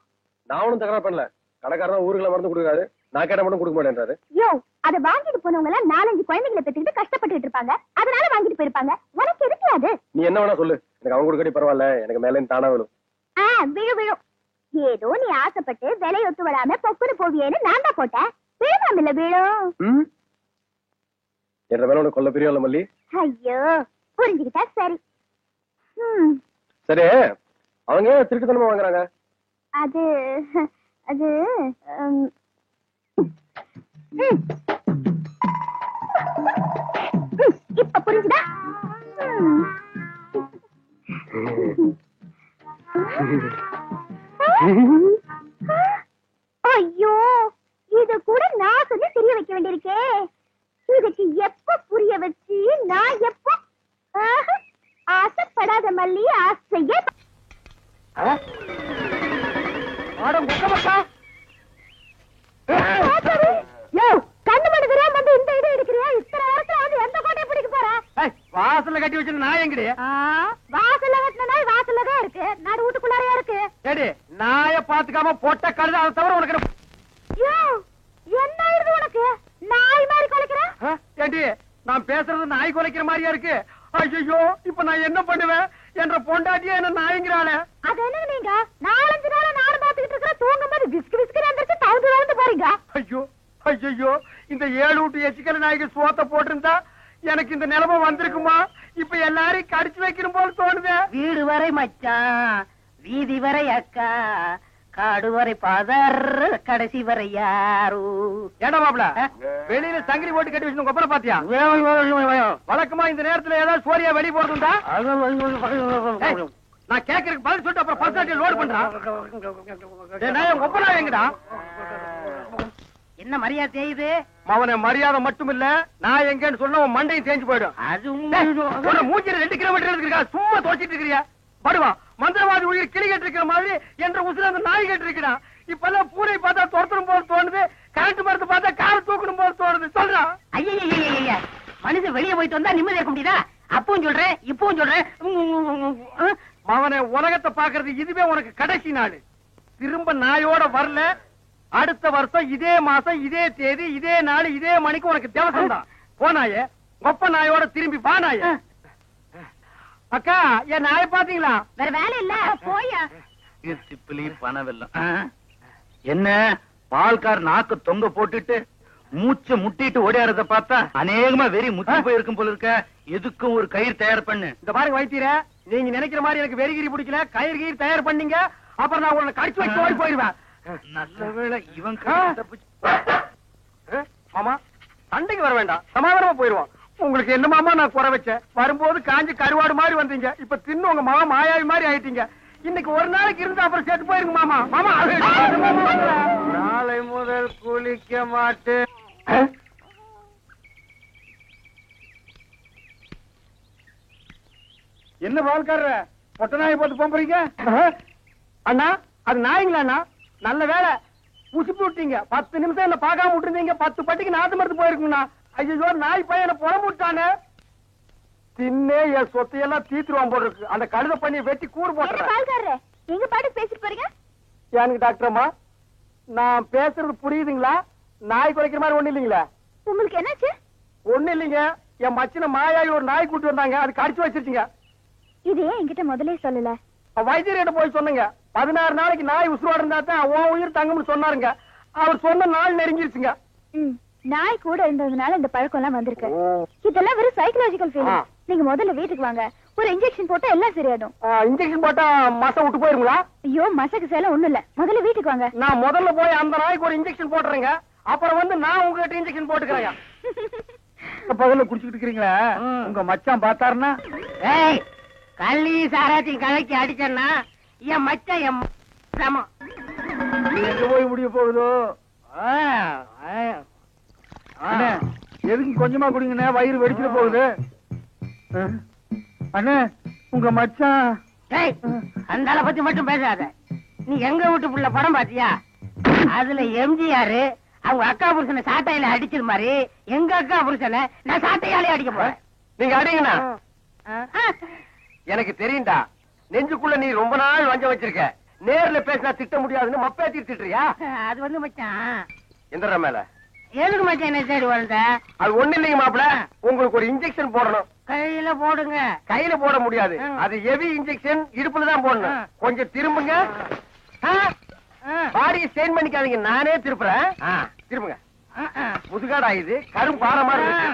நான் ஒண்ணும் தகராறு பண்ணல. கடைக்காரன் ஊருக்குள்ள மருந்து கொடுக்காரு, நான் கேட்ட மட்டும் கொடுக்க மாட்டேன்றாரு. யோ, அதை வாங்கிட்டு போனவங்க எல்லாம் 4-5 குழந்தைகளை பெற்றுக்கிட்டு கஷ்டப்பட்டுட்டு இருப்பாங்க. அதனால வாங்கிட்டு போயிருப்பாங்க. உனக்கு எதுக்கு அது? நீ என்ன வேணா சொல்லு, எனக்கு அவங்க கொடுக்கடி பரவாயில்ல, எனக்கு மேல இருந்து தானா விழும். விழும். ஏதோ நீ ஆசைப்பட்டு விலை ஒத்து விடாம பொக்குன்னு போவியேன்னு நான் தான் போட்டேன். விழுவாம இல்ல விழும். என்ற மேல உனக்கு கொல்ல பிரியம் இல்ல மல்லி. ஐயோ, புரிஞ்சுக்கிட்டா சரி. சரி, அவங்க ஏன் திருட்டுத்தனமா வாங்குறாங்க? அது அது இப்ப புரிஞ்சுதா? ஐயோ, இத கூட நான் சொல்லி தெரிய வைக்க வேண்டியிருக்கே. இதுக்கு எப்ப புரிய வச்சு நான் எப்ப ஆசைப்படாத மல்லி ஆசையே. கண்ணு மணி தெரியாம வந்து இந்த இடம் எடுக்கிறியா? இத்தனை நேரத்துல வந்து எந்த கோட்டையை பிடிக்க போற? வாசல்ல கட்டி வச்சு நாய் எங்கடி? வாசல்ல கட்டின நாய் வாசல்ல தான் இருக்கு. நடு வீட்டுக்குள்ளாரையா இருக்கு. ஏடி, நாய பாத்துக்காம பொட்ட கழுத, அதை தவிர உனக்கு என்ன ஆயிருது உனக்கு? நாய் மாதிரி குலைக்கிற? ஏடி, நான் பேசுறது நாய் குலைக்கிற மாதிரியா இருக்கு? ஐயோ, இப்ப நான் என்ன பண்ணுவேன்? என்ற பொண்டாட்டியா என்ன நாய்ங்கிறாளே. அது என்ன நீங்க 4-5 நாளா நாடு பாத்துக்கிட்டு இருக்கிற, தூங்கும் போது விஸ்கு விஸ்கு வந்துருச்சு, தவுந்து போறீங்க. ஐயோ ஐயோ, இந்த 7 வீட்டு எச்சிக்கல நாய்க்கு சோத்த போட்டிருந்தா எனக்கு இந்த நிலைமை வந்திருக்குமா? இப்ப எல்லாரையும் கடிச்சு வைக்கணும் போல தோணுது. வீடு வரை மச்சான், வீதி வரை அக்கா, காடு வரை பாதர், கடைசி வரை யாரு. ஏடா மாப்ள, வெளியில சங்கிலி போட்டு கட்டி வச்சு கொப்பரை பாத்தியா? வழக்கமா இந்த நேரத்துல ஏதாவது சோரியா வெளிய போறதுண்டா? நான் கேக்குறதுக்கு பதில் சொல்லிட்டு அப்புறம் பர்சனாலிட்டி லோட் பண்றான். கொப்பரா எங்கடா? என்ன மரியாதை செய்யுது? அவனை மரியாதை மட்டும் இல்ல, நான் எங்கன்னு சொன்ன உன் மண்டையும் தேஞ்சு போயிடும். அது மூஞ்சில 2 கிலோமீட்டர் இருக்கா, சும்மா தோச்சிட்டு இருக்கிறியா? படுவா, மந்திரவாதி உயிர் கிளி கட்டு இருக்கிற மாதிரி என்ற உசுர அந்த நாய் கட்டு இருக்கிறா. இப்ப எல்லாம் பூரை பார்த்தா துரத்தணும் போல தோணுது, கரண்ட் மரத்தை பார்த்தா கார தூக்கணும் போல தோணுது. சொல்றா. ஐயா, மனுஷன் வெளியே போயிட்டு வந்தா நிம்மதி இருக்க முடியுதா? அப்பவும் சொல்றேன், இப்பவும் சொல்றேன். அவனை உலகத்தை பாக்குறது இதுவே உனக்கு கடைசி நாள். திரும்ப நாயோட வரல, அடுத்த வருஷம் இதே மாசம் இதே தேதி இதே நாள் இதே மணிக்கு உனக்கு திவசம் தான். போனாயே, கொப்ப நாயோட திரும்பி பானாய. அக்கா, என் நாயை பாத்தீங்களா? வேற வேலை இல்ல, போயா. சிப்பிலி பணவெல்லாம் என்ன பால்கார் நாக்கு தொங்க போட்டுட்டு மூச்சு முட்டிட்டு ஓடியாரத பார்த்தா அநேகமா வெறி முத்தி போயிருக்கும் போல இருக்க. எதுக்கும் ஒரு கயிறு தயார் பண்ணு. இந்த பாருங்க வைத்தியரே, நீங்க நினைக்கிற மாதிரி எனக்கு வெறிகிரி பிடிக்கல. கயிறு தயார் பண்ணீங்க, அப்புறம் நான் உன்னை கடிச்சு வச்சு ஓடி போயிருவேன். நல்ல வேளை இவன் மாமா, சண்டைக்கு வர வேண்டாம், சமாதானமா போயிருவான். உங்களுக்கு என்ன மாமா நான் குறை வச்சேன்? வரும்போது காஞ்சி கருவாடு மாதிரி வந்தீங்க, இப்ப தின்னு உங்க மாமா மாயாவி மாதிரி ஆயிட்டீங்க. இன்னைக்கு ஒரு நாளைக்கு இருந்து அப்புறம் செத்து போயிருங்க மாமா. மாமா, நாளை முதல் குளிக்க மாட்டேன். என்ன பால்காரர பொட்ட நாயை போட்டு போறீங்க? அண்ணா, அது நாய்ங்களா அண்ணா? நல்ல வேலை உசுப்பி விட்டீங்க. 10 நிமிஷம் என்ன பார்க்காம விட்டுருந்தீங்க, 10 பட்டிக்கு நாத்து மருந்து போயிருக்குங்கண்ணா. ஐயோ, நாய் பையனை புறம் விட்டானே. தின்னே என் சொத்தையெல்லாம் தீத்துருவான் போல இருக்கு. அந்த கழுத பண்ணி வெட்டி கூறு போட்டு எங்க பாட்டு பேசிட்டு போறீங்க? எனக்கு டாக்டர் அம்மா, நான் பேசுறது புரியுதுங்களா? நாய் குறைக்கிற மாதிரி ஒண்ணு இல்லீங்களா? உங்களுக்கு என்னாச்சு? ஒண்ணு இல்லீங்க, என் மச்சின மாயாயி ஒரு நாய் கூட்டி வந்தாங்க, அது கடிச்சு வச்சிருச்சுங்க. இது ஏன் என்கிட்ட முதலே சொல்லல? வைத்தியர்கிட்ட போய் சொன்னீங்க, 16 நாளைக்கு நாய் உசுரோட இருந்தா தான் உன் உயிர் தங்கும்னு சொன்னாருங்க. அவர் சொன்ன நாள் நெருங்கிருச்சுங்க. நாய் கூட இருந்ததுனால இந்த பழக்கம் எல்லாம் வந்திருக்கு. இதெல்லாம் வெறும் சைக்கலாஜிக்கல் ஃபீலிங். நீங்க முதல்ல வீட்டுக்கு வாங்க, ஒரு இன்ஜெக்ஷன் போட்டா எல்லாம் சரியாடும். இன்ஜெக்ஷன் போட்டா மசை விட்டு போயிருங்களா? ஐயோ, மசக்கு சேல ஒண்ணும் இல்ல, முதல்ல வீட்டுக்கு வாங்க. நான் முதல்ல போய் அந்த நாய்க்கு ஒரு இன்ஜெக்ஷன் போட்டுறேங்க, அப்புறம் வந்து நான் உங்ககிட்ட இன்ஜெக்ஷன் போட்டுக்கிறேங்க. பகல்ல குடிச்சுக்கிட்டு இருக்கிறீங்களா? உங்க மச்சான் பார்த்தாருன்னா? கள்ளி சாராத்தி கலக்கி அடிச்சேன்னா என் மச்சான் என் சமம். எங்க போய் முடிய போகுதோ? எதுக்கு கொஞ்சமா குடிங்கண்ணே, வயிறு வெடிச்சிட்டு போகுது. அண்ணே உங்க மச்சான். அந்த ஆளை பத்தி மட்டும் பேசாத. நீ எங்க வீட்டு புள்ள படம் பாத்தியா? அதுல எம்ஜிஆர் அவங்க அக்கா புருஷனை சாட்டையில அடிச்சது மாதிரி எங்க அக்கா புருஷனை நான் சாட்டையாலே அடிக்க போறேன். நீங்க அடிங்கண்ணா. எனக்கு தெரியும்டா, நெஞ்சுக்குள்ள நீ ரொம்ப நாள் வஞ்ச வச்சிருக்க. நேர்ல பேசினா திட்ட முடியாதுன்னு மப்பேத்தி திட்டுறியா? அது வந்து மச்சான். எந்திர மேல எதுக்கு மச்சான் என்ன சரி வந்த? அது ஒண்ணு இல்லைங்க மாப்பிள, உங்களுக்கு ஒரு இன்ஜெக்ஷன் போடணும். கையில போடுங்க. கையில போட முடியாது, அது ஹெவி இன்ஜெக்ஷன், இடுப்புல தான் போடணும். கொஞ்சம் திரும்புங்க. பாடியை ஸ்டெயின் பண்ணிக்காதீங்க, நானே திருப்புறேன். திரும்புங்க. முதுகாடா இது, கரும் பாரமா இருக்கு.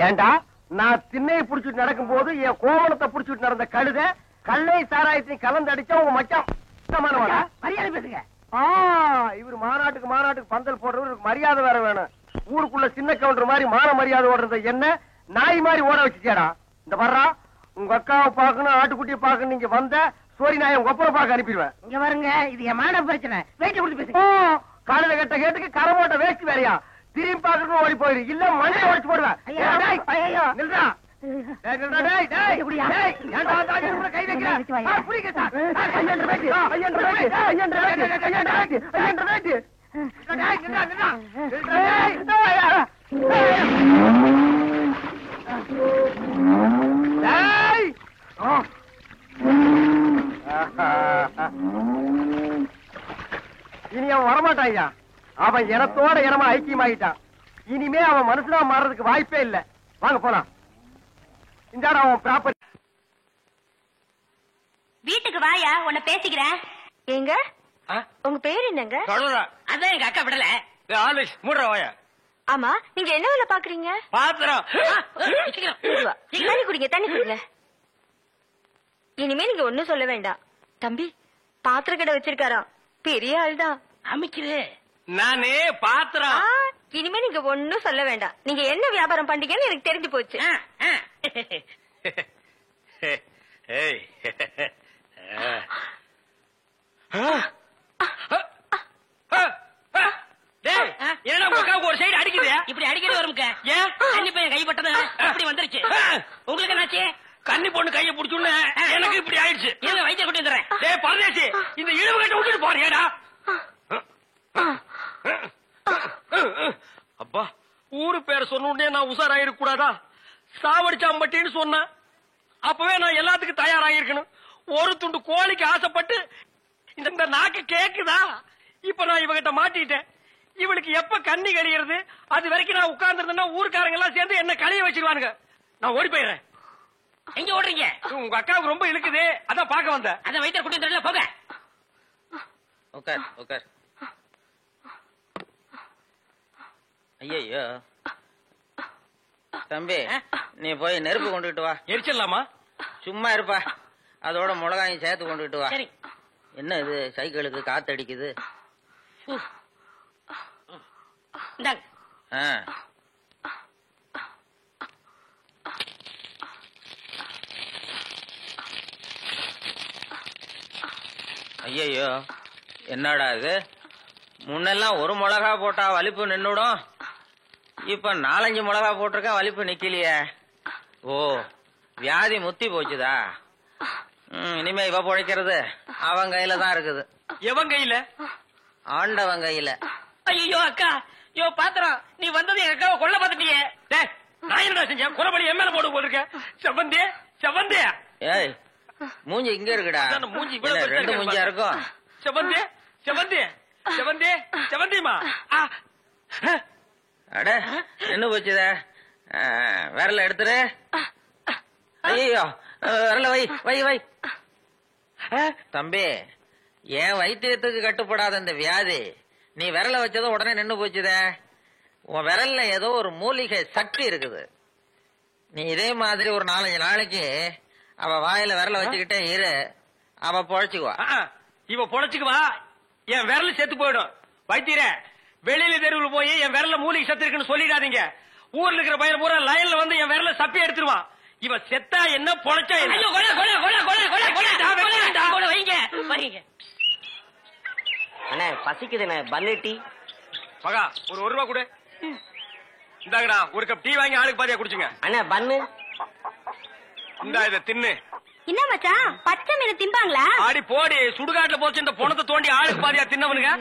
ஏண்டா நான் திண்ணையை புடிச்சிட்டு நடக்கும் போது என் கோவணத்தை புடிச்சிட்டு நடந்த கழுத கல்லை சாராயத்தையும் கலந்து அடிச்சா உங்க மச்சான் மரியாதை பேசுங்க. இவரு மாநாட்டுக்கு பந்தல் போடுறவருக்கு மரியாதை வேற வேணும். ஊருக்குள்ள சின்ன கவுண்டர் மாதிரி மான மரியாதை ஓடுறது என்ன நாய் மாதிரி ஓட வச்சுச்சேடா. இந்த வர்றா உங்க அக்காவை பாக்கணும், ஆட்டுக்குட்டியை பாக்கணும். நீங்க வந்த சோரி நாயை உங்க ஒப்பனை பார்க்க அனுப்பிடுவேன். இங்க வருங்க, இது என் மான பிரச்சனை. வேட்டி கொடுத்து பேசுங்க. காலையில கட்ட கேட்டுக்கு கரை போட்ட வேஸ்ட் வேறையா? திரும்பி பாக்கணும் ஓடி போயிரு, இல்ல மண்ணை உடைச்சு போடுவேன். நில்றா. கை இனி அவன் வரமாட்டான். அவன் இனத்தோட இனமா ஐக்கியமாயிட்டான். இனிமே அவன் மனுஷனா மாறதுக்கு வாய்ப்பே இல்ல. வாங்க போலாம். இந்த அவன் ப்ராப்பர். வீட்டுக்கு வாயா, உன்னை பேசிக்கிறேன். எங்க உங்க பேர் என்னங்க? அதான் எங்க அக்கா விடல. ஆமா, நீங்க என்ன வேலை பாக்குறீங்க? பாத்திரம். தண்ணி குடிங்க, தண்ணி குடிங்க. இனிமே நீங்க ஒண்ணும் சொல்ல வேண்டாம். தம்பி பாத்திர கடை வச்சிருக்காராம், பெரிய ஆள் தான். அமைக்குது. நானே பாத்திரம். இனிமே நீங்க ஒண்ணும் சொல்ல வேண்டாம். நீங்க என்ன வியாபாரம் பண்றீங்கன்னு எனக்கு தெரிஞ்சு போச்சு. என்ன ஒரு சைடு அடிக்குது? இப்படி அடிக்கடி வரும்க்க. ஏன் கன்னி பையன் கைப்பட்டது இப்படி வந்துருச்சு. உங்களுக்கு என்னாச்சு? கன்னி பொண்ணு கையை புடிச்சுன்னு எனக்கு இப்படி ஆயிடுச்சு. ஏங்க வைத்திய கொண்டு வந்துறேன். டேய் பரதேசி, இந்த இழுவு கட்ட விட்டுட்டு போறியாடா? அப்பா, ஊரு பேரை சொன்ன உடனே நான் உசாராயிருக்க கூடாதா? சாவடிச்சாம்பட்டின்னு சொன்ன அப்பவே நான் எல்லாத்துக்கும் தயாராகிருக்கணும். ஒரு துண்டு கோழிக்கு ஆசைப்பட்டு இந்த நாக்கு கேக்குதா? இப்ப நான் இவகிட்ட மாட்டிட்டேன். இவளுக்கு எப்ப கண்ணி கழியறது? அது வரைக்கும் நான் உட்கார்ந்துருந்தேன்னா ஊருக்காரங்க எல்லாம் சேர்ந்து என்ன கழிய வச்சிருவானுங்க. நான் ஓடி போயிடுறேன். எங்க ஓடுறீங்க? உங்க அக்காவுக்கு ரொம்ப இழுக்குது, அதான் பாக்க வந்தேன். அத வைத்திய கொண்டு வந்துடல, போங்க. உட்கார் உட்கார். ஐயோ தம்பி, நீ போய் நெருப்பு கொண்டுகிட்டு வா. எரிச்சிடலாமா? சும்மா இருப்பா, அதோட மிளகாயும் சேர்த்து கொண்டுகிட்டு வா. சரி. என்ன இது சைக்கிளுக்கு காத்து அடிக்குது? இந்தாங்க. ஐயோ என்னடா இது? முன்னெல்லாம் ஒரு மிளகா போட்டா வலிப்பு நின்னுடும், இப்ப 4-5 மிளகா போட்டிருக்கா வலிப்பு நிக்கலையே. ஓ, வியாதி முத்தி போச்சுதா? இனிமே இவ பொழைக்கிறது அவன் கையில தான் இருக்குது. எவன் கையில? ஆண்டவன் கையில. ஐயோ அக்கா, யோ பாத்திரம், நீ வந்தது என் அக்காவை கொல்ல பாத்துட்டியே. நான் என்ன செஞ்சேன்? குறபடி என் மேல போட்டு போட்டிருக்க. செவந்தே செவந்தே. ஏய், மூஞ்சி இங்க இருக்குடா. மூஞ்சி 2 மூஞ்சியா இருக்கும். செவந்தே செவந்தே செவந்தே செவந்திமா. அட என்ன போச்சுத? விரல எடுத்துரு. ஐயோ, விரல வை வை வை. தம்பி, என் வைத்தியத்துக்கு கட்டுப்படாத இந்த வியாதி நீ விரல வச்சதும் உடனே நின்னு போச்சுத. உன் விரல்ல ஏதோ ஒரு மூலிகை சக்தி இருக்குது. நீ இதே மாதிரி ஒரு 4-5 நாளைக்கு அவ வாயில விரல வச்சுக்கிட்டே இரு, அவ பொழைச்சுக்குவா. இவ பொழைச்சுக்குவா, என் விரல் செத்து போயிடும். வைத்தியரே, வெளியில தெருவில் போய் என் விரல மூலிகை சத்து இருக்குன்னு சொல்லிடாதீங்க. ஊர்ல இருக்கிற பையன் பூரா லைன்ல வந்து என் விரல சப்பி எடுத்துருவான். இவ செத்தா என்ன, பொழைச்சா என்ன? வைங்க. அண்ணே பசிக்குதுண்ணே, பன்னு டீ. மகா ஒரு ரூபா கொடு. இந்தாங்கடா ஒரு கப் டீ வாங்கி ஆளுக்கு பாதியா குடிச்சுங்க. அண்ணா பண்ணு. இந்தா இத தின்னு. என்ன மச்சான் பச்சை மீன் திம்பாங்களா? ஆடி போடி சுடுகாட்டுல போச்சு இந்த பொணத்தை தோண்டி ஆளுக்கு பாதியா தின்னவனுங்க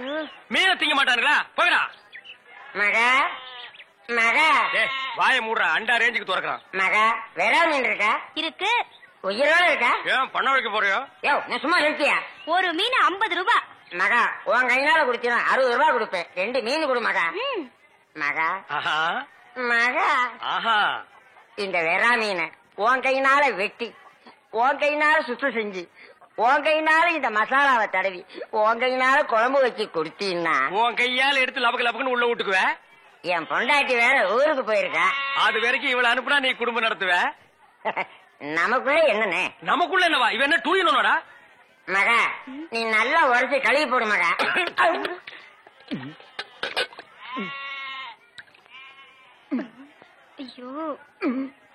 மீனை திங்க மாட்டானுங்களா? போகடா. மகா மகா வாய மூடுறா அண்டா ரேஞ்சுக்கு துறக்கிறான். மகா வேற மீன் இருக்கா? இருக்கு. உயிரோட இருக்கா? ஏன் பண்ண வைக்க போறியோ? யோ நான் சும்மா இருக்கியா? ஒரு மீன் 50 ரூபாய். மகா உன் கையினால குடிச்சா 60 ரூபாய் கொடுப்பேன். 2 மீன் கொடு மகா. மகா மகா இந்த வெறா மீனை உன் கையினால வெட்டி உன் கையினால சுத்தம் செஞ்சு உன் கையினால இந்த மசாலாவை தடவி உன் கையினால குழம்பு வச்சு கொடுத்தீன்னா உன் கையால எடுத்து லபக்கு லபக்குன்னு உள்ள விட்டுக்குவ. என் பொண்டாட்டி வேற ஊருக்கு போயிருக்கா. அது வரைக்கும் இவளை அனுப்புனா நீ குடும்பம் நடத்துவ. நமக்குள்ள என்னன்னு? நமக்குள்ள என்னவா? இவன் என்ன டூயினோடா? மகா நீ நல்லா உரைச்சு கழுவி போடு மகா. ஐயோ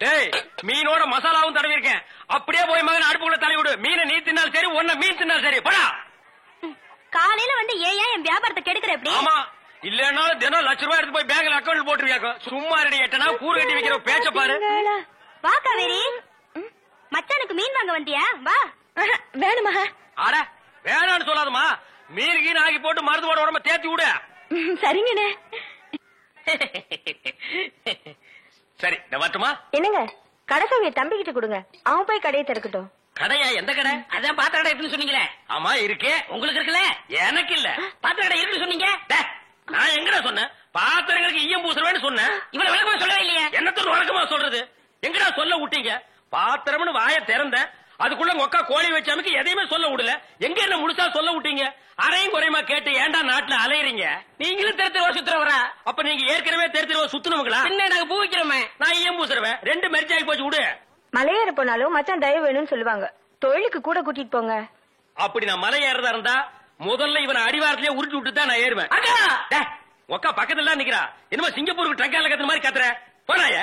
டேய் மீனோட மசாலாவும் தடவி இருக்கேன். அப்படியே போய் மகன் அடுப்புக்குள்ள தலை விடு. மீனை நீ தின்னாலும் சரி ஒன்ன மீன் தின்னாலும் சரி. போடா. காலையில வந்து ஏன் என் வியாபாரத்தை கெடுக்கிற எப்படி? ஆமா இல்லன்னாலும் தினம் லட்ச ரூபாய் எடுத்து போய் பேங்க்ல அக்கௌண்ட் போட்டுருவியாக்கோ. சும்மா ரெடி எட்டனா கூறு கட்டி வைக்கிற பேச்ச பாரு. வா காவேரி மச்சானுக்கு மீன் வாங்க வந்தியா? வா. வேணுமா? ஆட வேணான்னு சொல்லாதமா. மீன் கீன் ஆகி போட்டு மருந்து போட உடம்ப தேத்தி விடு. சரிங்கண்ணே. சரி நான் வரட்டுமா? என்னங்க கடைசவிய தம்பிக்கிட்ட கொடுங்க. அவன் போய் கடையை திறக்கட்டும். கடையா? எந்த கடை? அதான் பாத்திர கடை இருக்குன்னு சொன்னீங்களே. ஆமா இருக்கே. உங்களுக்கு இருக்குல்ல? எனக்கு இல்ல. பாத்திர கடை இருக்குன்னு சொன்னீங்க. நான் எங்கடா சொன்னேன்? பாத்திரங்களுக்கு ஈயம் பூசுறவேன்னு சொன்னேன். இவ்வளவு விளக்கமா சொல்லவே இல்லையே. என்னத்தோட வழக்கமா சொல்றது? எங்கடா சொல்ல விட்டீங்க? பாத்திரம்னு வாய திறந்த அதுக்குள்ள ஒக்கா கோழி வச்சாமுக்கு எதையுமே சொல்ல விடல. எங்க என்ன முழுசா சொல்ல விட்டீங்க? அரையும் குறையுமா கேட்டு ஏன்டா நாட்டுல அலையறீங்க? நீங்களும் தெருத்திருவா சுத்துறவரா? அப்ப நீங்க ஏற்கனவே தெருத்திருவா சுத்துனவங்களா? என்ன நாங்க பூ வைக்கிறோமே. நான் ஈயம் பூசுறவேன். 2 மெரிச்சாகி போச்சு விடு. மலையேற போனாலும் மச்சான் தயவு வேணும்னு சொல்லுவாங்க. தொழிலுக்கு கூட கூட்டிட்டு போங்க. அப்படி நான் மலை ஏறதா இருந்தா முதல்ல இவனை அடிவாரத்திலேயே உருட்டி விட்டு தான் நான் ஏறுவேன். ஒக்கா பக்கத்துல நிக்கிறா. என்னமோ சிங்கப்பூருக்கு ட்ரக்கால கத்துற மாதிரி கத்துற. போனாய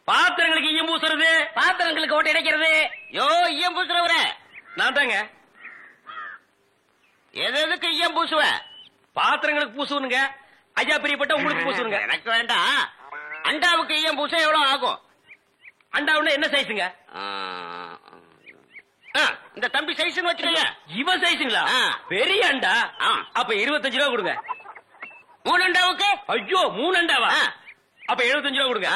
பாத்திரங்களுக்கு ஈயம் பூசுறது, பாத்திரங்களுக்கு ஓட்டு இடைக்கிறது. யோ ஈயம் பூசுறவர நான் தாங்க. எதுக்கு ஈயம் பூசுவ? பாத்திரங்களுக்கு பூசுவனுங்க. ஐயா பிரியப்பட்ட உங்களுக்கு பூசுவனுங்க. எனக்கு வேண்டாம். அண்டாவுக்கு ஈயம் பூச எவ்வளவு ஆகும்? அண்டாவுன்னா என்ன சைஸுங்க? இந்த தம்பி சைஸ் வச்சுக்கங்க. இவன் சைஸுங்களா? பெரிய அண்டா. அப்ப 25 ரூபா கொடுங்க. 3 அண்டாவுக்கு? ஐயோ 3 அண்டாவா? அப்ப 75 ரூபா கொடுங்க.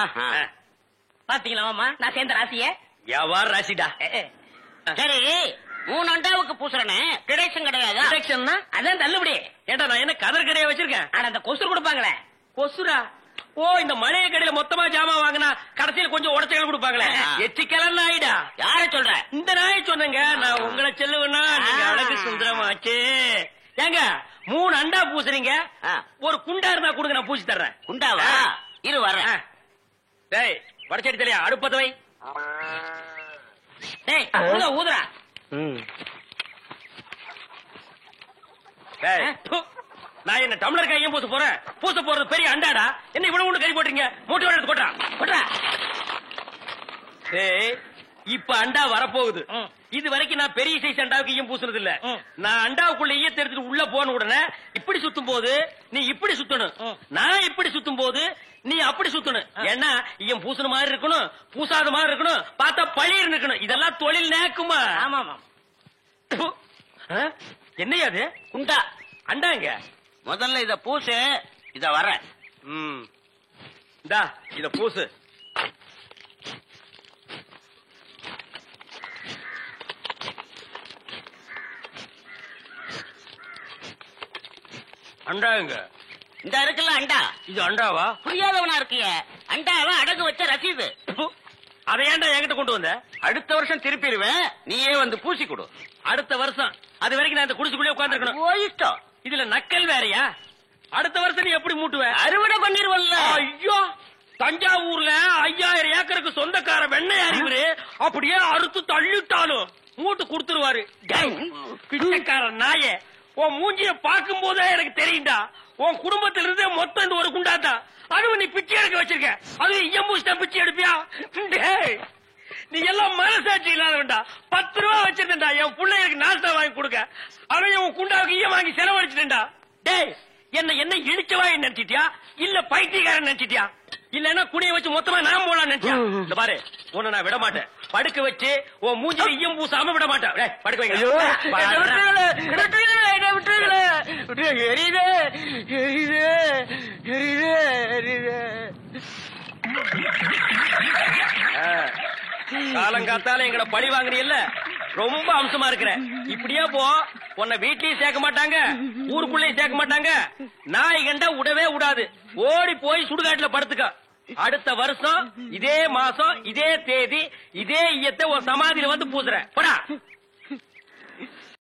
பாத்தீங்களா மாமா நான் சேர்ந்த ராசிய? வியாபார ராசிடா. சரி 3 அண்டாவுக்கு பூசுறனே கிடைக்கும் கிடையாது. டிடக்ஷன்னா அதான் தள்ளுபடி. ஏண்டா நான் என்ன கதர் கடையா வச்சிருக்கேன்? ஆனா அந்த கொசு கொடுப்பாங்களே. கொசுரா? ஓ இந்த மளிகை கடையில மொத்தமா ஜாமான் வாங்கினா கடைசியில கொஞ்சம் உடச்சல் கொடுப்பாங்களே. எச்சிக்கலாம் நாயிடா. யார சொல்ற? இந்த நாயை சொன்னங்க. நான் உங்களை செல்லுவேன்னா நீங்க அழகு சுந்தரமாச்சு. ஏங்க 3 அண்டா பூசுறீங்க. ஒரு குண்டா இருந்தா கொடுங்க நான் பூசி தர்றேன். குண்டாவா? இரு வரேன். டேய் வடச்சடி தெரியா அடுப்பத வை. டேய் ஊதுறா. டேய் நான் என்ன டம்ளர் கையும் பூச போறேன்? பூச போறது பெரிய அண்டாடா. என்ன இவ்வளவு ஒண்ணு கை போட்டீங்க? மூட்டை எடுத்து போட்டா போட்டா. டேய் இப்ப அண்டா வரப்போகுது. இது வரைக்கும் நான் பெரிய சைஸ் அண்டாவுக்கு ஈயம் பூசுனது இல்ல. நான் அண்டாவுக்குள்ள ஈயத்தை எடுத்துட்டு உள்ள போன உடனே இப்படி சுத்தும் போது நீ இப்படி சுத்தணும். நான் இப்படி சுத்தும் போது நீ அப்படி சுத்தணும். ஏன்னா ஈயம் பூசுன மாதிரி இருக்கணும், பூசாத மாதிரி இருக்கணும், பார்த்தா பழிர் இருக்கணும். இதெல்லாம் தொழில் நேக்குமா? ஆமா ஆமா. என்னையா அது? குண்டா அண்டாங்க. முதல்ல இத பூசு. இத வர. இந்தா இத பூசு. அண்டாங்க. இந்த இருக்குல்ல அண்டா. இது அண்டாவா? புரியாதவனா இருக்கிய. அண்டாவ அடகு வச்ச ரசீது. அதை ஏன்டா என்கிட்ட கொண்டு வந்த? அடுத்த வருஷம் திருப்பிடுவேன். நீயே வந்து பூசி கொடு. அடுத்த வருஷம்? அது வரைக்கும் நான் இந்த குடிசுக்குள்ளே உட்கார்ந்து இருக்கணும். போயிட்டோம். இதுல நக்கல் வேறையா? அடுத்த வருஷம் நீ எப்படி மூட்டுவ? அறுவடை பண்ணிருவல்ல. ஐயோ தஞ்சாவூர்ல 5000 ஏக்கருக்கு சொந்தக்கார வெண்ணெய் அறிவுரு அப்படியே அறுத்து தள்ளிட்டாலும் மூட்டு கொடுத்துருவாரு. பிச்சைக்கார நாயே, உன் மூஞ்சிய பார்க்கும் போதே எனக்கு தெரியும்டா உன் குடும்பத்தில இருந்தே மொத்தம் இந்த ஒரு குண்டாதான். அதுவும் நீ பிச்சை எடுக்க வச்சிருக்க. அது எம்பூசிட்டா பிச்சை எடுப்பியா? நீ எல்லாம் மனசாட்சி இல்லாதவன்டா. 10 ரூபா வச்சிருந்தா என் பிள்ளைகளுக்கு நாஸ்தா வாங்கி கொடுக்க. அவன் உன் குண்டாவுக்கு ஈயம் வாங்கி செலவழிச்சிட்டா. டேய் என்ன இழிச்சவா நினைச்சிட்டியா இல்ல பைத்தியக்காரன் நினைச்சிட்டியா இல்லன்னா குடிய வச்சு மொத்தமா நான் போலாம் நினைச்சியா? இந்த பாரு உன்னை நான் விட மாட்டேன். படுக்க வச்சு உன் மூஞ்சில ஈயம் பூசாம விட மாட்டேன். படுக்க வைங்க. காலங்காத்தால எங்களை பழி வாங்குறீல்ல, ரொம்ப அம்சமா இருக்கிற. இப்படியே போ, உன்னை வீட்லயும் சேர்க்க மாட்டாங்க, ஊருக்குள்ளயும் சேர்க்க மாட்டாங்க. நாய் கண்டா விடவே விடாது. ஓடி போய் சுடுகாட்டுல படுத்துக்க. அடுத்த வருஷம் இதே மாசம் இதே தேதி இதே ஈயத்தை ஒரு சமாதியில வந்து பூசுற. போடா.